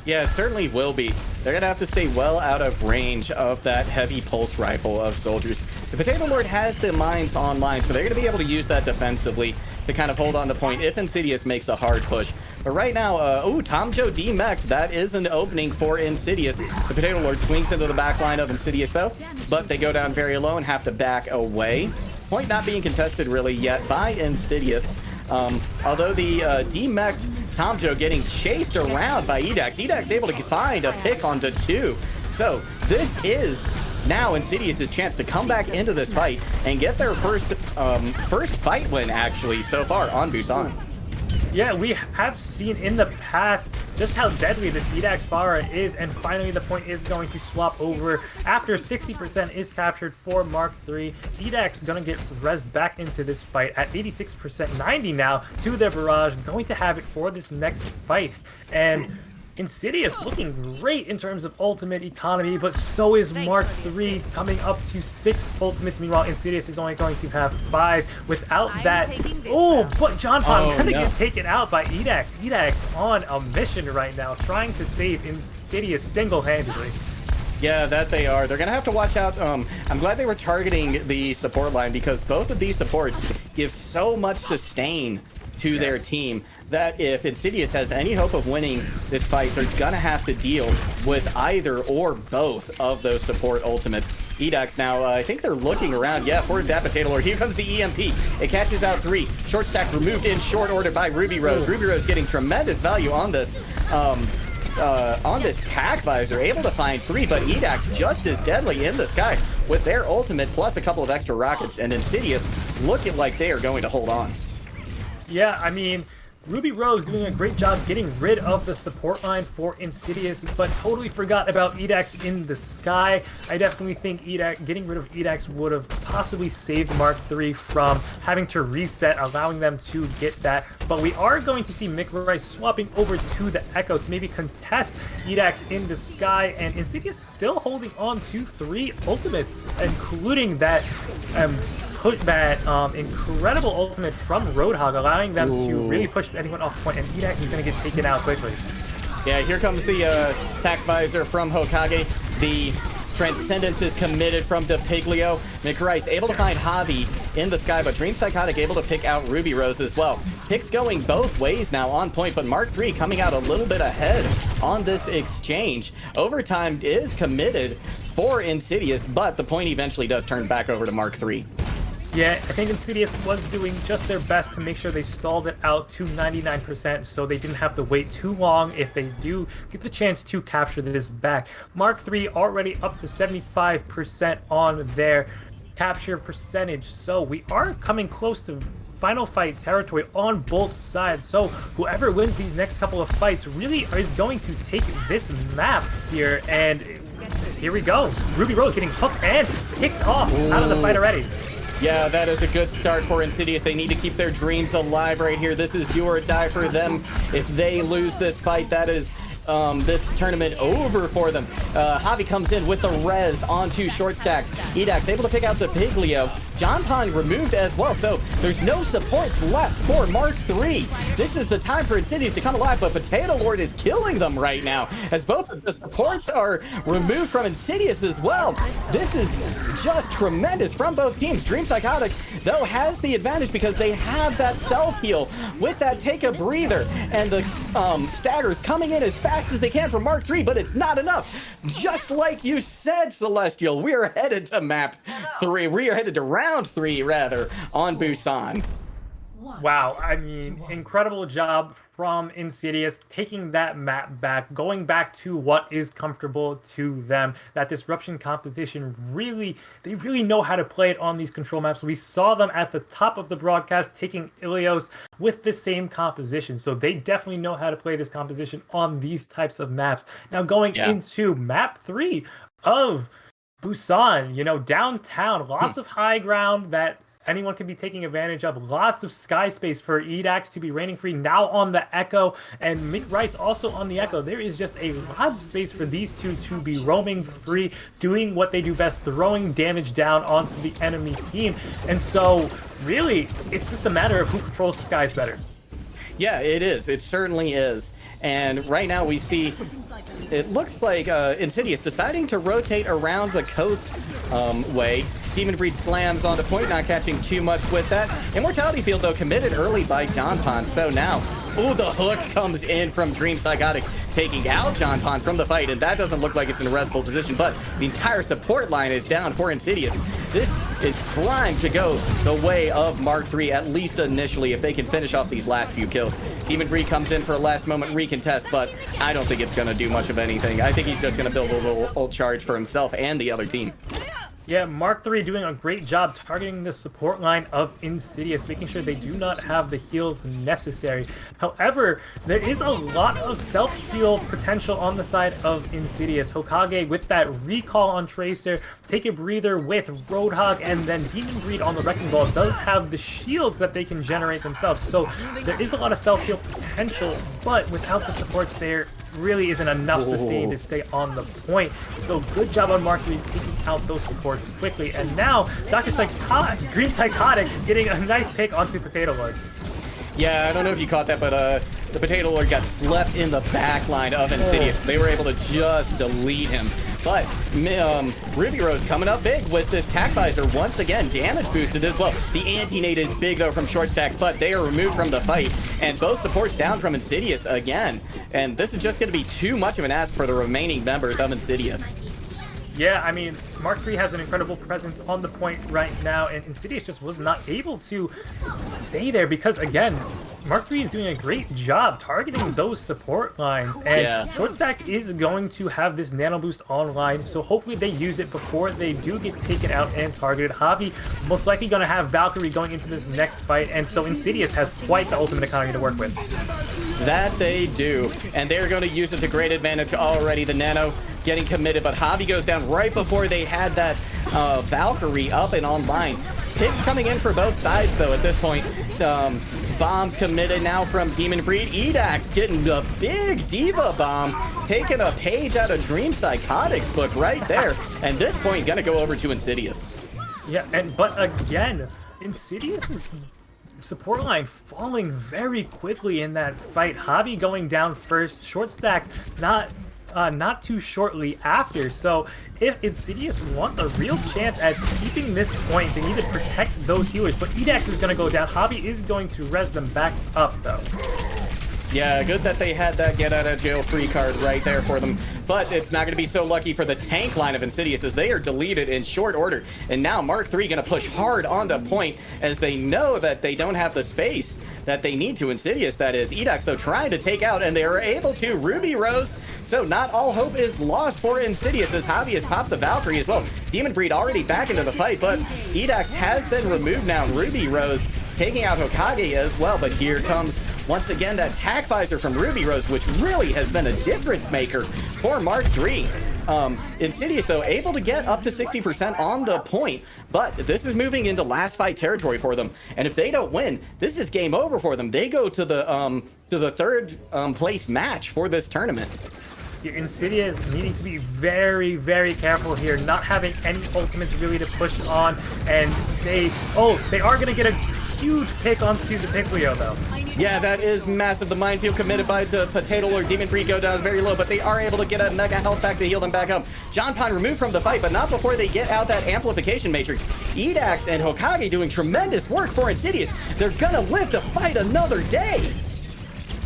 Yeah, it certainly will be. They're going to have to stay well out of range of that heavy pulse rifle of soldiers. The Potato Lord has the mines online, so they're going to be able to use that defensively to kind of hold on to point if Insidious makes a hard push. But right now, Tom Joe demeched. That is an opening for Insidious. The Potato Lord swings into the back line of Insidious, though, but they go down very low and have to back away. Point not being contested really yet by Insidious. Although the demeched Tom Joe getting chased around by Edax. Edax able to find a pick onto 2. So this is now Insidious's chance to come back into this fight and get their first fight win actually so far on Busan. Yeah, we have seen in the past just how deadly this Edax Pharah is, and finally the point is going to swap over after 60% is captured for Mark III. Edax gonna get rezzed back into this fight at 86%, 90 now to their barrage, going to have it for this next fight. And Insidious looking great in terms of ultimate economy, but so is Mark III, coming up to 6 ultimates. Meanwhile, Insidious is only going to have 5 without that. Oh, but John Pong gonna get taken out by Edax. Edax on a mission right now, trying to save Insidious single-handedly. Yeah, that they are. They're going to have to watch out. I'm glad they were targeting the support line, because both of these supports give so much sustain to their team that if Insidious has any hope of winning this fight, they're gonna have to deal with either or both of those support ultimates. Edax now, I think they're looking around. Yeah, for that Potato Lord. Here comes the EMP. It catches out 3. Short stack removed in short order by Ruby Rose. Ruby Rose getting tremendous value on this. On this tack visor, able to find 3, but Edax just as deadly in the sky with their ultimate plus a couple of extra rockets, and Insidious looking like they are going to hold on. Yeah, I mean, Ruby Rose doing a great job getting rid of the support line for Insidious, but totally forgot about Edax in the sky. I definitely think getting rid of Edax would have possibly saved Mark III from having to reset, allowing them to get that. But we are going to see McRice swapping over to the Echo to maybe contest Edax in the sky, and Insidious still holding on to 3 ultimates, including that put that incredible ultimate from Roadhog, allowing them to really push anyone off point, and Edax is going to get taken out quickly. Yeah, here comes the tack visor from Hokage. The Transcendence is committed from DePiglio. McRice able to find Javi in the sky, but Dream Psychotic able to pick out Ruby Rose as well. Picks going both ways now on point, but Mark III coming out a little bit ahead on this exchange. Overtime is committed for Insidious, but the point eventually does turn back over to Mark III. Yeah, I think Insidious was doing just their best to make sure they stalled it out to 99% so they didn't have to wait too long if they do get the chance to capture this back. Mark III already up to 75% on their capture percentage, so we are coming close to final fight territory on both sides. So whoever wins these next couple of fights really is going to take this map here, and here we go. Ruby Rose getting hooked and kicked off out of the fight already. Yeah, that is a good start for Insidious. They need to keep their dreams alive right here. This is do or die for them. If they lose this fight, that is this tournament over for them. Javi comes in with the res onto short stack. Edax able to pick out the Piglio. John Pond removed as well, so there's no supports left for Mark III. This is the time for Insidious to come alive, but Potato Lord is killing them right now, as both of the supports are removed from Insidious as well. This is just tremendous from both teams. Dream Psychotic, though, has the advantage because they have that self-heal with that take a breather, and the staggers coming in as fast as they can from Mark III, but it's not enough. Just like you said, Celestial, we are headed to map 3. We are headed to round 3, rather, on Busan. Wow, I mean, incredible job from Insidious, taking that map back, going back to what is comfortable to them. That disruption composition, they really know how to play it on these control maps. We saw them at the top of the broadcast taking Ilios with the same composition. So they definitely know how to play this composition on these types of maps. Now going into map 3 of Busan, you know, downtown, lots of high ground that anyone can be taking advantage of. Lots of sky space for Edax to be reigning free now on the Echo, and Mick Rice also on the Echo. There is just a lot of space for these two to be roaming free, doing what they do best, throwing damage down onto the enemy team. And so really, it's just a matter of who controls the skies better. Yeah, it is. It certainly is. And right now we see, it looks like Insidious deciding to rotate around the coast way. Demon Breed slams onto point, not catching too much with that. Immortality Field, though, committed early by John Pond. So now, the hook comes in from Dream Psychotic, taking out John Pond from the fight. And that doesn't look like it's in a restful position, but the entire support line is down for Insidious. This is primed to go the way of Mark III, at least initially, if they can finish off these last few kills. Demon Breed comes in for a last moment recontest, but I don't think it's going to do much of anything. I think he's just going to build a little ult charge for himself and the other team. Yeah, Mark III doing a great job targeting the support line of Insidious, making sure they do not have the heals necessary. However, there is a lot of self-heal potential on the side of Insidious. Hokage with that recall on Tracer, take a breather with Roadhog, and then Demon Breed on the Wrecking Ball does have the shields that they can generate themselves. So there is a lot of self-heal potential, but without the supports there, really isn't enough sustain to stay on the point. So good job on Mark III taking out those supports quickly. And now Dream Psychotic getting a nice pick onto Potato Lord. Yeah, I don't know if you caught that, but the Potato Lord got slept in the back line of Insidious. They were able to just delete him. But Ruby Rose coming up big with this Tac Visor once again, damage boosted as well. The anti-nade is big though from short stack, but they are removed from the fight, and both supports down from Insidious again. And this is just going to be too much of an ask for the remaining members of Insidious. Yeah, I mean, Mark III has an incredible presence on the point right now, and Insidious just was not able to stay there because, again, Mark III is doing a great job targeting those support lines, and short stack is going to have this nano boost online, so hopefully they use it before they do get taken out and targeted. Javi most likely going to have Valkyrie going into this next fight, and so Insidious has quite the ultimate economy to work with. That they do, and they're going to use it to great advantage already. The nano getting committed, but Javi goes down right before they had that Valkyrie up and online. Picks coming in for both sides though at this point. Bombs committed now from Demon Breed. Edax getting a big Diva bomb, taking a page out of Dream Psychotic's book right there. And this point gonna go over to Insidious. Yeah, but again, Insidious's support line falling very quickly in that fight. Javi going down first, short stack not too shortly after. So if Insidious wants a real chance at keeping this point, they need to protect those healers. But Edax is going to go down. Javi is going to res them back up, though. Yeah, good that they had that get out of jail free card right there for them. But it's not going to be so lucky for the tank line of Insidious as they are deleted in short order. And now Mark III going to push hard onto point as they know that they don't have the space that they need to. Insidious, that is. Edax, though, trying to take out, and they are able to. Ruby Rose. So not all hope is lost for Insidious as Javi has popped the Valkyrie as well. Demon Breed already back into the fight, but Edax has been removed now. Ruby Rose taking out Hokage as well, but here comes once again that tack visor from Ruby Rose, which really has been a difference maker for Mark III. Insidious, though, able to get up to 60% on the point, but this is moving into last fight territory for them. And if they don't win, this is game over for them. They go to the third place match for this tournament. Insidious needing to be very, very careful here, not having any ultimates really to push on, and they are going to get a huge pick onto the Piccolo, though. Yeah, that is massive. The minefield committed by the Potato Lord. Demon Breed go down very low, but they are able to get a mega health back to heal them back up. John Pond removed from the fight, but not before they get out that amplification matrix. Edax and Hokage doing tremendous work for Insidious. They're gonna live to fight another day.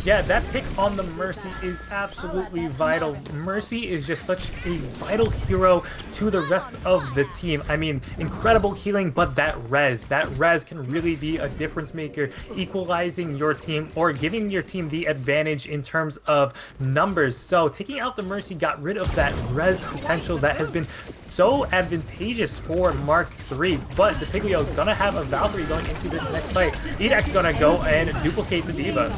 Yeah, that pick on the Mercy is absolutely vital. Mercy is just such a vital hero to the rest of the team. I mean, incredible healing, but that res can really be a difference maker, equalizing your team or giving your team the advantage in terms of numbers. So taking out the Mercy got rid of that res potential that has been so advantageous for Mark III, but the Piccolo is gonna have a Valkyrie going into this next fight. Edax gonna go and duplicate the Diva.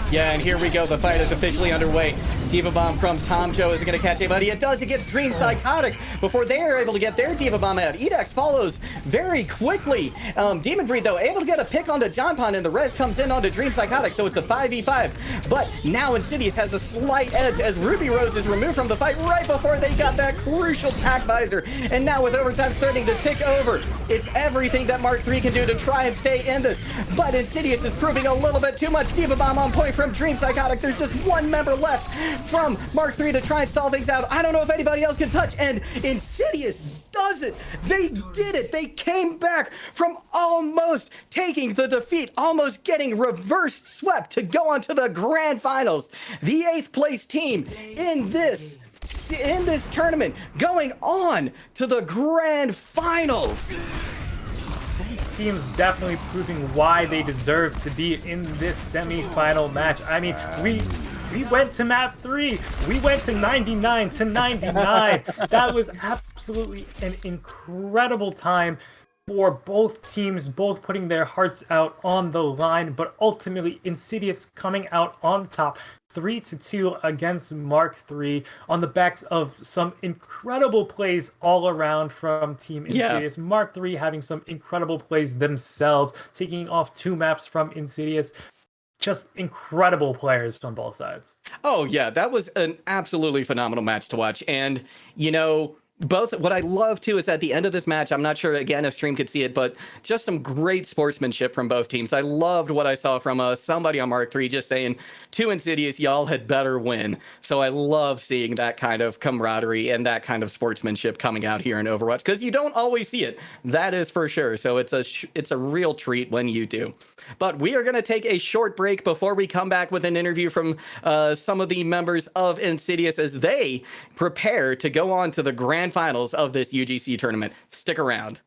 Yeah, and here we go. The fight is officially underway. Diva Bomb from Tom Joe is going to catch anybody. It does. It gets Dream Psychotic before they are able to get their Diva Bomb out. Edax follows very quickly. Demon Breed, though, able to get a pick onto John Pond, and the res comes in onto Dream Psychotic, so it's a 5v5. But now Insidious has a slight edge as Ruby Rose is removed from the fight right before they got that crucial tack visor. And now with overtime starting to tick over, it's everything that Mark III can do to try and stay in this. But Insidious is proving a little bit too much. Diva Bomb on point from Dream Psychotic. There's just one member left from Mark III to try and stall things out. I don't know if anybody else can touch, and Insidious does it. They did it. They came back from almost taking the defeat, almost getting reverse swept to go on to the grand finals. The 8th place team in this tournament going on to the grand finals. Teams definitely proving why they deserve to be in this semi-final match. I mean, we went to map 3. We went to 99 to 99. That was absolutely an incredible time for both teams, both putting their hearts out on the line, but ultimately Insidious coming out on top 3-2 against Mark III on the backs of some incredible plays all around from Team Insidious. Yeah. Mark III having some incredible plays themselves, taking off 2 maps from Insidious. Just incredible players from both sides. Oh, yeah, that was an absolutely phenomenal match to watch. And, you know, what I love too is at the end of this match, I'm not sure again if stream could see it, but just some great sportsmanship from both teams. I loved what I saw from somebody on Mark III just saying to Insidious, y'all had better win. So I love seeing that kind of camaraderie and that kind of sportsmanship coming out here in Overwatch, because you don't always see it. That is for sure. So it's a real treat when you do. But we are going to take a short break before we come back with an interview from some of the members of Insidious as they prepare to go on to the grand finals of this UGC tournament. Stick around.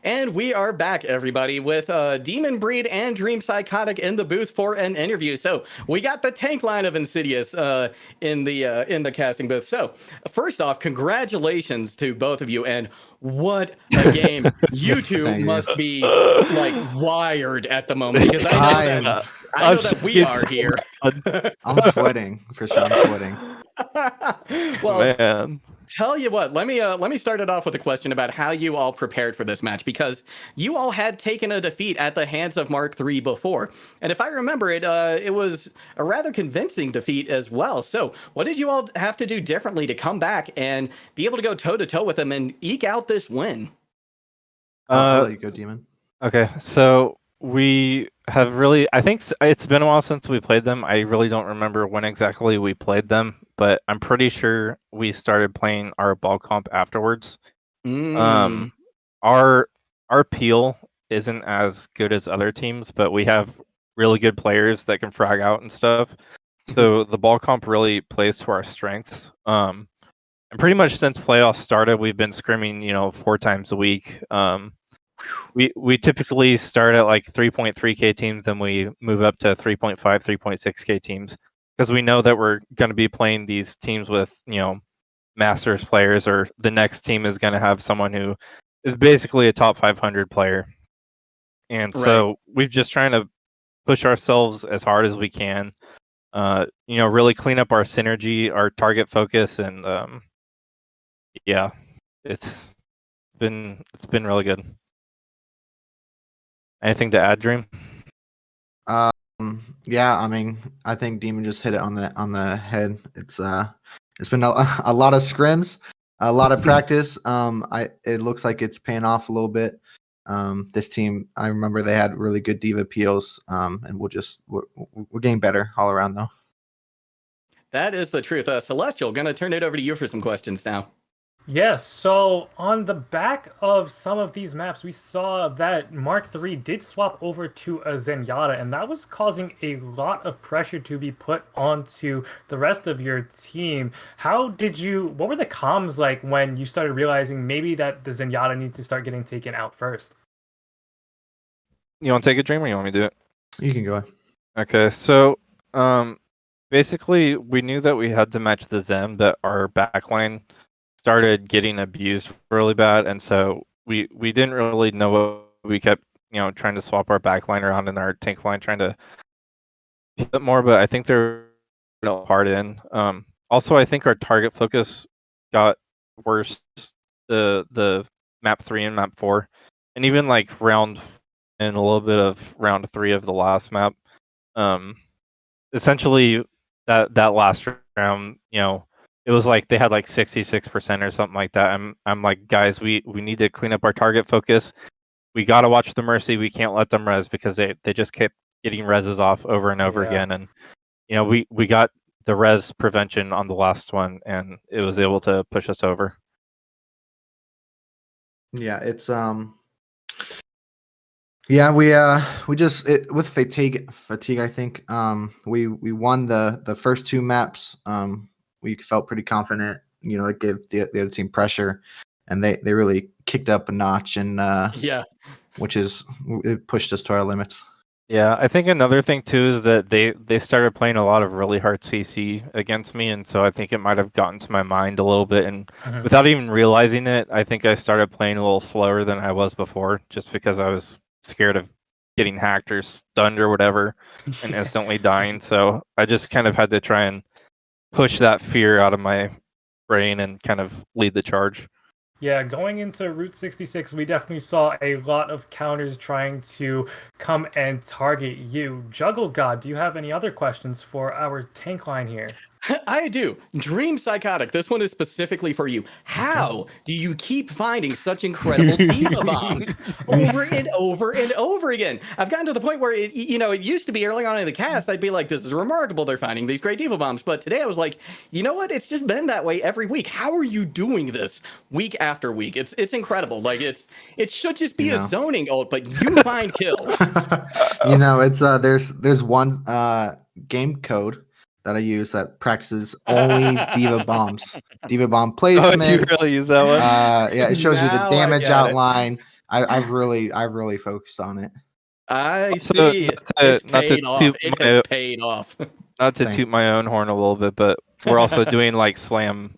And we are back, everybody, with Demon Breed and Dream Psychotic in the booth for an interview. So we got the tank line of Insidious in the casting booth. So first off, congratulations to both of you, and what a game! You two must be like wired at the moment because I know that we are here. I'm sweating for sure. I'm sweating. Well, man. Tell you what, let me start it off with a question about how you all prepared for this match, because you all had taken a defeat at the hands of Mark III before, and if I remember it, it was a rather convincing defeat as well. So, what did you all have to do differently to come back and be able to go toe to toe with them and eke out this win? I'll let you go, Demon. Okay, so we have really, I think it's been a while since we played them. I really don't remember when exactly we played them, but I'm pretty sure we started playing our ball comp afterwards. Our peel isn't as good as other teams, but we have really good players that can frag out and stuff. So the ball comp really plays to our strengths. And pretty much since playoffs started, we've been scrimming, 4 times a week. We typically start at like 3.3K teams, and we move up to 3.5, 3.6K teams, because we know that we're going to be playing these teams with, Masters players, or the next team is going to have someone who is basically a top 500 player. And so we've just trying to push ourselves as hard as we can, really clean up our synergy, our target focus, and yeah, it's been really good. Anything to add, Dream? Yeah, I mean, I think Demon just hit it on the head. It's been a lot of scrims, a lot of practice. It looks like it's paying off a little bit. This team, I remember they had really good diva peels, and we're getting better all around though. That is the truth. Celestial, gonna turn it over to you for some questions now. Yes, so on the back of some of these maps, we saw that Mark III did swap over to a Zenyatta, and that was causing a lot of pressure to be put onto the rest of your team. What were the comms like when you started realizing maybe that the Zenyatta needs to start getting taken out first? You want to take a, Dream, or you want me to do it? You can go. Okay, so basically we knew that we had to match the Zem, that our backline started getting abused really bad, and so we didn't really know what we kept trying to swap our backline around in our tank line, trying to hit more, but I think they're hard in. Also, I think our target focus got worse the map 3 and map 4, and even like round and a little bit of round 3 of the last map. Essentially that last round, it was like they had like 66% or something like that. I'm like, guys, we need to clean up our target focus. We got to watch the Mercy. We can't let them res, because they just kept getting reses off over and over again. And we got the res prevention on the last one, and it was able to push us over. Yeah, it's yeah, we just with fatigue. I think we won the first 2 maps. We felt pretty confident. It gave the other team pressure, and they really kicked up a notch, and it pushed us to our limits. Yeah, I think another thing too is that they started playing a lot of really hard CC against me, and so I think it might have gotten to my mind a little bit, and without even realizing it, I think I started playing a little slower than I was before, just because I was scared of getting hacked or stunned or whatever and instantly dying. So I just kind of had to try and push that fear out of my brain and kind of lead the charge. Yeah, going into Route 66, we definitely saw a lot of counters trying to come and target you. Juggle God, do you have any other questions for our tank line here? I do. Dream Psychotic, this one is specifically for you. How do you keep finding such incredible diva bombs over and over and over again? I've gotten to the point where it used to be early on in the cast, I'd be like, this is remarkable, they're finding these great diva bombs. But today I was like, you know what? It's just been that way every week. How are you doing this week after week? It's incredible. Like it should just be a zoning ult, but you find kills. It's there's one game code that I use that practices only diva bombs, diva bomb placements. Oh, you really use that one? Yeah, it shows you the damage outline. I've really focused on it. I So, see. It's not to paid off. toot It my, has paid off. not to Thank- toot my own horn a little bit, but we're also doing like slam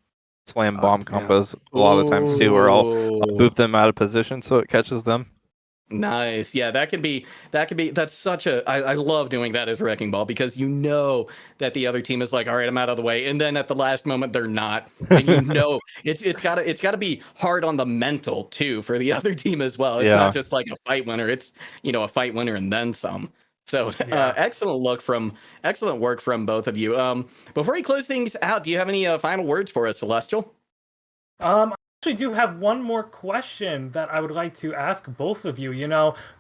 bomb Yeah. combos a lot of the times too, where I'll Ooh. boop them out of position so it catches them. Nice. Yeah, that's such a I love doing that as Wrecking Ball because you know that the other team is like, all right, I'm out of the way. And then at the last moment they're not. And you know it's gotta be hard on the mental too for the other team as well. It's Yeah. not just like a fight winner, it's a fight winner and then some. So Yeah. excellent work from both of you. Before we close things out, do you have any final words for us, Celestial? I actually do have one more question that I would like to ask both of you.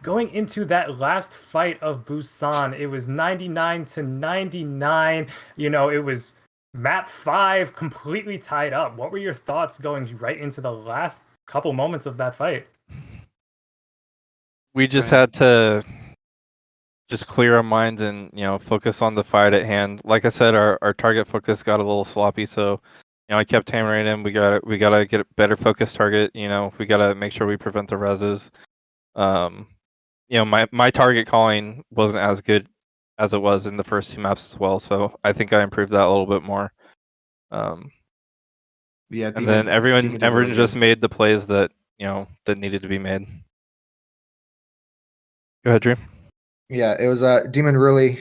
Going into that last fight of Busan, it was 99-99. It was map 5 completely tied up. What were your thoughts going right into the last couple moments of that fight? We just Right. had to just clear our minds and focus on the fight at hand. Like I said, our target focus got a little sloppy, so I kept hammering him. We gotta get a better focus target. We gotta make sure we prevent the reses. My target calling wasn't as good as it was in the first 2 maps as well, so I think I improved that a little bit more. Yeah, And then everyone did really just good. made the plays that that needed to be made. Go ahead, Dream. Yeah, it was Demon really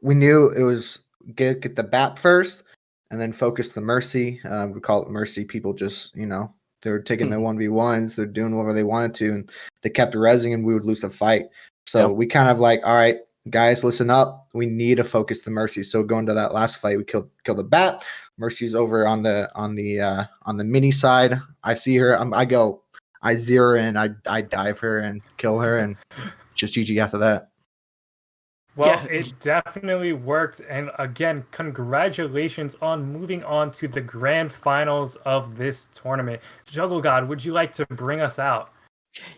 we knew it was get the BAP first and then focus the mercy. We call it mercy. People just, they're taking their 1v1s, they're doing whatever they wanted to, and they kept resing and we would lose the fight. So Yep. we kind of like, all right, guys, listen up. We need to focus the mercy. So going to that last fight, we killed the BAP. Mercy's over on the mini side. I see her. I zero in, I dive her and kill her, and just GG after that. Well, Yeah. it definitely worked. And again, congratulations on moving on to the grand finals of this tournament. Juggle God, would you like to bring us out?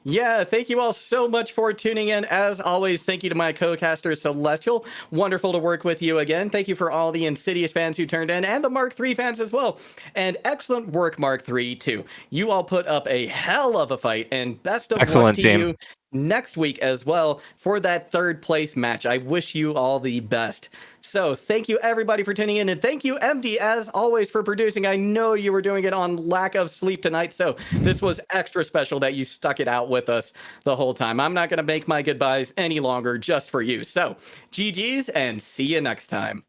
Yeah, thank you all so much for tuning in. As always, thank you to my co-caster Celestial. Wonderful to work with you again. Thank you for all the Insidious fans who turned in and the Mark III fans as well. And excellent work, Mark III, too. You all put up a hell of a fight, and best of luck Excellent to team. you next week as well for that 3rd place match. I wish you all the best. So thank you everybody for tuning in, and thank you MD as always for producing. I know you were doing it on lack of sleep tonight, so this was extra special that you stuck it out with us the whole time. I'm not going to make my goodbyes any longer just for you. So GG's and see you next time.